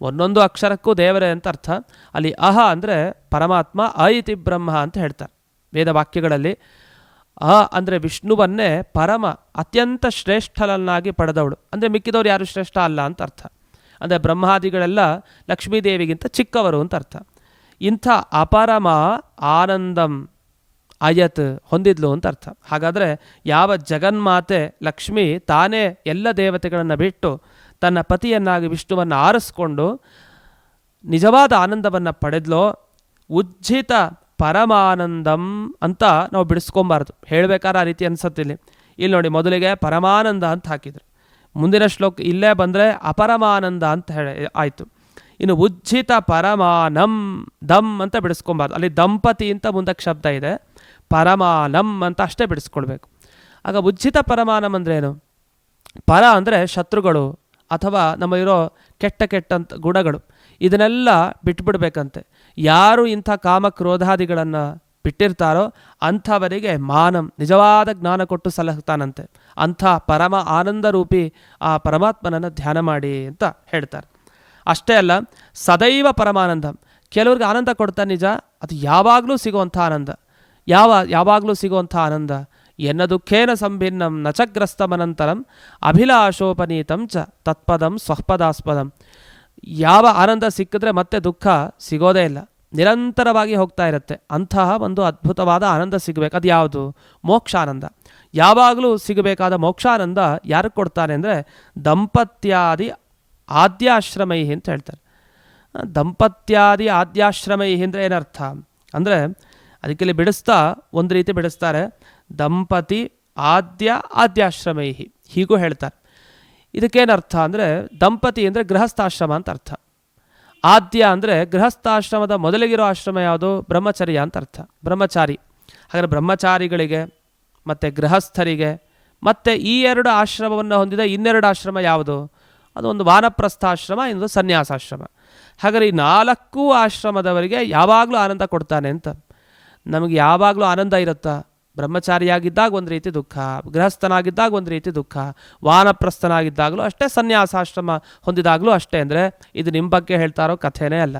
ಒಂದೊಂದು ಅಕ್ಷರಕ್ಕೂ ದೇವರೇ ಅಂತ ಅರ್ಥ. ಅಲ್ಲಿ ಅಹ ಅಂದರೆ ಪರಮಾತ್ಮ, ಅ ಇತಿ ಬ್ರಹ್ಮ ಅಂತ ಹೇಳ್ತಾರೆ ವೇದವಾಕ್ಯಗಳಲ್ಲಿ. ಅ ಅಂದರೆ ವಿಷ್ಣುವನ್ನೇ ಪರಮ ಅತ್ಯಂತ ಶ್ರೇಷ್ಠನನ್ನಾಗಿ ಪಡೆದವಳು. ಅಂದರೆ ಮಿಕ್ಕಿದವರು ಯಾರು ಶ್ರೇಷ್ಠ ಅಲ್ಲ ಅಂತ ಅರ್ಥ. ಅಂದರೆ ಬ್ರಹ್ಮಾದಿಗಳೆಲ್ಲ ಲಕ್ಷ್ಮೀದೇವಿಗಿಂತ ಚಿಕ್ಕವರು ಅಂತ ಅರ್ಥ. ಇಂಥ ಅಪರಮ ಆನಂದಂ ಅಯತ್ ಹೊಂದಿದ್ಲು ಅಂತ ಅರ್ಥ. ಹಾಗಾದರೆ ಯಾವ ಜಗನ್ಮಾತೆ ಲಕ್ಷ್ಮಿ ತಾನೇ ಎಲ್ಲ ದೇವತೆಗಳನ್ನು ಬಿಟ್ಟು ತನ್ನ ಪತಿಯನ್ನಾಗಿ ವಿಷ್ಣುವನ್ನು ಆರಿಸ್ಕೊಂಡು ನಿಜವಾದ ಆನಂದವನ್ನು ಪಡೆದ್ಲೋ, ಉಜ್ಜಿತ ಪರಮಾನಂದಂ ಅಂತ ನಾವು ಬಿಡಿಸ್ಕೊಬಾರ್ದು. ಹೇಳಬೇಕಾದ್ರೆ ಆ ರೀತಿ ಅನ್ಸತ್ತಿಲ್ಲಿ. ಇಲ್ಲಿ ನೋಡಿ, ಮೊದಲಿಗೆ ಪರಮಾನಂದ ಅಂತ ಹಾಕಿದ್ರು, ಮುಂದಿನ ಶ್ಲೋಕ ಇಲ್ಲೇ ಬಂದರೆ ಅಪರಮಾನಂದ ಅಂತ ಆಯಿತು. ಇನ್ನು ಉಜ್ಜಿತ ಪರಮಾನಂ ದಮ್ ಅಂತ ಬಿಡಿಸ್ಕೊಬಾರ್ದು. ಅಲ್ಲಿ ದಂಪತಿ ಅಂತ ಮುಂದಕ್ಕೆ ಶಬ್ದ ಇದೆ, ಪರಮಾನಂ ಅಂತ ಅಷ್ಟೇ ಬಿಡಿಸ್ಕೊಳ್ಬೇಕು. ಆಗ ಉಜ್ಜಿತ ಪರಮಾನಂ ಅಂದರೆ ಏನು? ಪರ ಅಂದರೆ ಶತ್ರುಗಳು, ಅಥವಾ ನಮ್ಮಲ್ಲಿರೋ ಕೆಟ್ಟ ಕೆಟ್ಟಂಥ ಗುಣಗಳು ಇದನ್ನೆಲ್ಲ ಬಿಟ್ಬಿಡ್ಬೇಕಂತೆ. ಯಾರು ಇಂಥ ಕಾಮಕ್ರೋಧಾದಿಗಳನ್ನು ಬಿಟ್ಟಿರ್ತಾರೋ ಅಂಥವರಿಗೆ ಮಾನಂ ನಿಜವಾದ ಜ್ಞಾನ ಕೊಟ್ಟು ಸಲಹುತ್ತಾನಂತೆ. ಅಂಥ ಪರಮ ಆನಂದ ರೂಪಿ ಆ ಪರಮಾತ್ಮನನ್ನು ಧ್ಯಾನ ಮಾಡಿ ಅಂತ ಹೇಳ್ತಾರೆ. ಅಷ್ಟೇ ಅಲ್ಲ, ಸದೈವ ಪರಮಾನಂದ. ಕೆಲವ್ರಿಗೆ ಆನಂದ ಕೊಡ್ತಾನೆ ನಿಜ, ಅದು ಯಾವಾಗಲೂ ಸಿಗುವಂಥ ಆನಂದ. ಯಾವಾಗಲೂ ಸಿಗುವಂಥ ಆನಂದ. ಎನ್ನ ದುಃಖೇನ ಸಂಭಿನ್ನಂ ನಚಗ್ರಸ್ತಮನಂತರಂ ಅಭಿಲಾಷೋಪನೀತಂ ಚ ತತ್ಪದಂ ಸ್ವಪದಾಸ್ಪದಂ. ಯಾವ ಆನಂದ ಸಿಕ್ಕಿದ್ರೆ ಮತ್ತೆ ದುಃಖ ಸಿಗೋದೇ ಇಲ್ಲ, ನಿರಂತರವಾಗಿ ಹೋಗ್ತಾ ಇರುತ್ತೆ. ಅಂತಹ ಒಂದು ಅದ್ಭುತವಾದ ಆನಂದ ಸಿಗಬೇಕು. ಅದು ಯಾವುದು? ಮೋಕ್ಷಾನಂದ. ಯಾವಾಗಲೂ ಸಿಗಬೇಕಾದ ಮೋಕ್ಷಾನಂದ ಯಾರಿಗೆ ಕೊಡ್ತಾನೆ ಅಂದರೆ ದಂಪತ್ಯಾದಿ ಆದ್ಯಾಶ್ರಮೈ ಅಂತ ಹೇಳ್ತಾರೆ. ದಂಪತ್ಯಾದಿ ಆದ್ಯಾಶ್ರಮೈ ಅಂದರೆ ಏನರ್ಥ ಅಂದರೆ ಅದಕ್ಕೆಲ್ಲಿ ಬಿಡಿಸ್ತಾ ಒಂದು ರೀತಿ ಬಿಡಿಸ್ತಾರೆ, ದಂಪತಿ ಆದ್ಯಾಶ್ರಮೈ ಹೀಗೂ ಹೇಳ್ತಾರೆ. ಇದಕ್ಕೇನರ್ಥ ಅಂದರೆ ದಂಪತಿ ಅಂದರೆ ಗೃಹಸ್ಥಾಶ್ರಮ ಅಂತ ಅರ್ಥ. ಆದ್ಯ ಅಂದರೆ ಗೃಹಸ್ಥಾಶ್ರಮದ ಮೊದಲಿಗಿರೋ ಆಶ್ರಮ ಯಾವುದು? ಬ್ರಹ್ಮಚರ್ಯ ಅಂತ ಅರ್ಥ. ಬ್ರಹ್ಮಚಾರಿ. ಹಾಗಾದರೆ ಬ್ರಹ್ಮಚಾರಿಗಳಿಗೆ ಮತ್ತು ಗೃಹಸ್ಥರಿಗೆ ಮತ್ತು ಈ ಎರಡು ಆಶ್ರಮವನ್ನು ಹೊಂದಿದ ಇನ್ನೆರಡು ಆಶ್ರಮ ಯಾವುದು? ಅದು ಒಂದು ವಾನಪ್ರಸ್ಥಾಶ್ರಮ, ಇನ್ನೊಂದು ಸನ್ಯಾಸಾಶ್ರಮ. ಹಾಗಾದರೆ ಈ 4 ಆಶ್ರಮದವರಿಗೆ ಯಾವಾಗಲೂ ಆನಂದ ಕೊಡ್ತಾನೆ ಅಂತ. ನಮಗೆ ಯಾವಾಗಲೂ ಆನಂದ ಇರುತ್ತಾ? ಬ್ರಹ್ಮಚಾರಿಯಾಗಿದ್ದಾಗ ಒಂದು ರೀತಿ ದುಃಖ, ಗೃಹಸ್ಥನಾಗಿದ್ದಾಗ ಒಂದು ರೀತಿ ದುಃಖ, ವಾನಪ್ರಸ್ಥನಾಗಿದ್ದಾಗಲೂ ಅಷ್ಟೇ, ಸನ್ಯಾಸಾಶ್ರಮ ಹೊಂದಿದಾಗಲೂ ಅಷ್ಟೇ. ಅಂದರೆ ಇದು ನಿಮ್ಮ ಬಗ್ಗೆ ಹೇಳ್ತಾರೋ ಕಥೆನೇ ಅಲ್ಲ.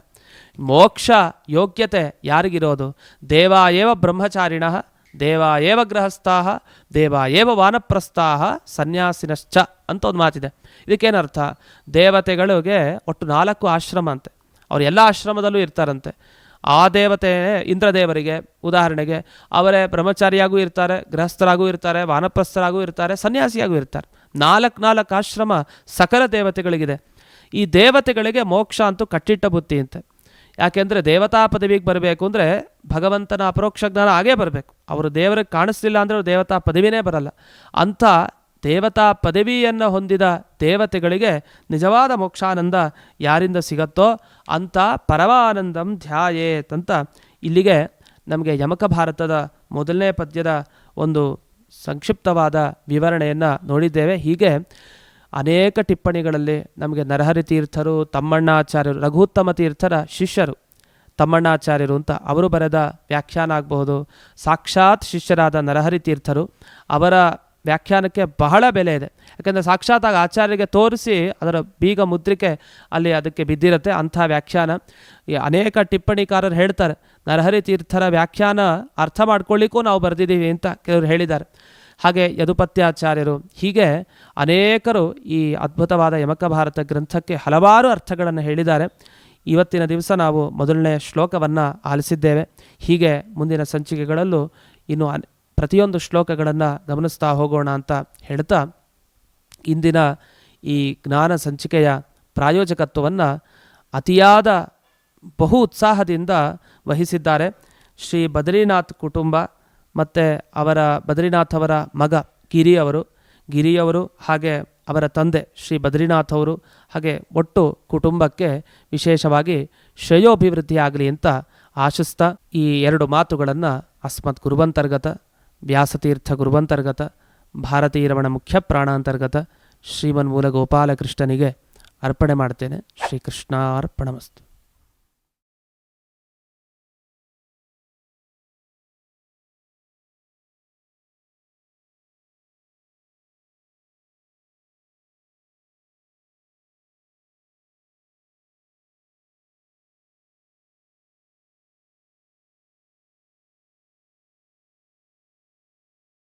ಮೋಕ್ಷ ಯೋಗ್ಯತೆ ಯಾರಿಗಿರೋದು? ದೇವ ಏವ ಬ್ರಹ್ಮಚಾರಿಣಃ, ದೇವ ಏವ ಗೃಹಸ್ಥಾಃ, ದೇವ ಏವ ವಾನಪ್ರಸ್ಥಾಃ, ಸನ್ಯಾಸಿನಶ್ಚ ಅಂತ ಒಂದು ಮಾತಿದೆ. ಇದಕ್ಕೇನರ್ಥ? ದೇವತೆಗಳಿಗೆ ಒಟ್ಟು 4 ಆಶ್ರಮ ಅಂತೆ. ಅವರು ಎಲ್ಲ ಆಶ್ರಮದಲ್ಲೂ ಇರ್ತಾರಂತೆ. ಆ ದೇವತೆ ಇಂದ್ರದೇವರಿಗೆ ಉದಾಹರಣೆಗೆ ಅವರೇ ಬ್ರಹ್ಮಚಾರಿಯಾಗೂ ಇರ್ತಾರೆ, ಗೃಹಸ್ಥರಾಗೂ ಇರ್ತಾರೆ, ವಾನಪ್ರಸ್ಥರಾಗೂ ಇರ್ತಾರೆ, ಸನ್ಯಾಸಿಯಾಗೂ ಇರ್ತಾರೆ. 4 ಆಶ್ರಮ ಸಕಲ ದೇವತೆಗಳಿಗಿದೆ. ಈ ದೇವತೆಗಳಿಗೆ ಮೋಕ್ಷ ಅಂತೂ ಕಟ್ಟಿಟ್ಟ ಬುತ್ತಿ ಅಂತೆ. ಯಾಕೆಂದರೆ ದೇವತಾ ಪದವಿಗೆ ಬರಬೇಕು ಅಂದರೆ ಭಗವಂತನ ಅಪರೋಕ್ಷ ಜ್ಞಾನ ಆಗೇ ಬರಬೇಕು. ಅವರು ದೇವರಿಗೆ ಕಾಣಿಸ್ಲಿಲ್ಲ ಅಂದರೆ ಅವರು ದೇವತಾ ಪದವಿನೇ ಬರಲ್ಲ. ಅಂಥ ದೇವತಾ ಪದವಿಯನ್ನು ಹೊಂದಿದ ದೇವತೆಗಳಿಗೆ ನಿಜವಾದ ಮೋಕ್ಷಾನಂದ ಯಾರಿಂದ ಸಿಗತ್ತೋ ಅಂಥ ಪರಮಾನಂದಂ ಧ್ಯಾಯೇತ್ ಅಂತ ಇಲ್ಲಿಗೆ ನಮಗೆ ಯಮಕ ಭಾರತದ ಮೊದಲನೇ ಪದ್ಯದ ಒಂದು ಸಂಕ್ಷಿಪ್ತವಾದ ವಿವರಣೆಯನ್ನು ನೋಡಿದ್ದೇವೆ. ಹೀಗೆ ಅನೇಕ ಟಿಪ್ಪಣಿಗಳಲ್ಲಿ ನಮಗೆ ನರಹರಿ ತೀರ್ಥರು, ತಮ್ಮಣ್ಣಾಚಾರ್ಯರು, ರಘುತ್ತಮ ತೀರ್ಥರ ಶಿಷ್ಯರು ತಮ್ಮಣ್ಣಾಚಾರ್ಯರು ಅಂತ ಅವರು ಬರೆದ ವ್ಯಾಖ್ಯಾನ ಆಗಬಹುದು. ಸಾಕ್ಷಾತ್ ಶಿಷ್ಯರಾದ ನರಹರಿ ತೀರ್ಥರು ಅವರ ವ್ಯಾಖ್ಯಾನಕ್ಕೆ ಬಹಳ ಬೆಲೆ ಇದೆ. ಯಾಕೆಂದರೆ ಸಾಕ್ಷಾತ್ತಾಗಿ ಆಚಾರ್ಯರಿಗೆ ತೋರಿಸಿ ಅದರ ಬೀಗ ಮುದ್ರಿಕೆ ಅಲ್ಲಿ ಅದಕ್ಕೆ ಬಿದ್ದಿರುತ್ತೆ. ಅಂಥ ವ್ಯಾಖ್ಯಾನ ಈ ಅನೇಕ ಟಿಪ್ಪಣಿಕಾರರು ಹೇಳ್ತಾರೆ, ನರಹರಿ ತೀರ್ಥರ ವ್ಯಾಖ್ಯಾನ ಅರ್ಥ ಮಾಡ್ಕೊಳ್ಳಿಕ್ಕೂ ನಾವು ಬರೆದಿದ್ದೀವಿ ಅಂತ ಕೆಲವರು ಹೇಳಿದ್ದಾರೆ. ಹಾಗೆ ಯದುಪತ್ಯಾಚಾರ್ಯರು, ಹೀಗೆ ಅನೇಕರು ಈ ಅದ್ಭುತವಾದ ಯಮಕ ಭಾರತ ಗ್ರಂಥಕ್ಕೆ ಹಲವಾರು ಅರ್ಥಗಳನ್ನು ಹೇಳಿದ್ದಾರೆ. ಇವತ್ತಿನ ದಿವಸ ನಾವು ಮೊದಲನೇ ಶ್ಲೋಕವನ್ನು ಆಲಿಸಿದ್ದೇವೆ. ಹೀಗೆ ಮುಂದಿನ ಸಂಚಿಕೆಗಳಲ್ಲೂ ಇನ್ನು ಪ್ರತಿಯೊಂದು ಶ್ಲೋಕಗಳನ್ನು ಗಮನಿಸ್ತಾ ಹೋಗೋಣ ಅಂತ ಹೇಳ್ತಾ, ಇಂದಿನ ಈ ಜ್ಞಾನ ಸಂಚಿಕೆಯ ಪ್ರಾಯೋಜಕತ್ವವನ್ನು ಅತಿಯಾದ ಬಹು ಉತ್ಸಾಹದಿಂದ ವಹಿಸಿದ್ದಾರೆ ಶ್ರೀ ಬದ್ರಿನಾಥ್ ಕುಟುಂಬ ಮತ್ತು ಬದ್ರಿನಾಥ್ ಅವರ ಮಗ ಗಿರಿಯವರು ಹಾಗೆ ಅವರ ತಂದೆ ಶ್ರೀ ಬದ್ರಿನಾಥ್ ಅವರು, ಹಾಗೆ ಒಟ್ಟು ಕುಟುಂಬಕ್ಕೆ ವಿಶೇಷವಾಗಿ ಶ್ರೇಯೋಭಿವೃದ್ಧಿ ಆಗಲಿ ಅಂತ ಆಶಿಸ್ತಾ ಈ 2 ಮಾತುಗಳನ್ನು ಅಸ್ಮತ್ ಗುರುವಂತರ್ಗತ ವ್ಯಾಸತೀರ್ಥ ಗುರುವಂತರ್ಗತ ಭಾರತೀರಮಣ ಮುಖ್ಯ ಪ್ರಾಣಾಂತರ್ಗತ ಶ್ರೀಮನ್ಮೂಲ ಗೋಪಾಲಕೃಷ್ಣನಿಗೆ ಅರ್ಪಣೆ ಮಾಡ್ತೇನೆ. ಶ್ರೀಕೃಷ್ಣಾರ್ಪಣಮಸ್ತು.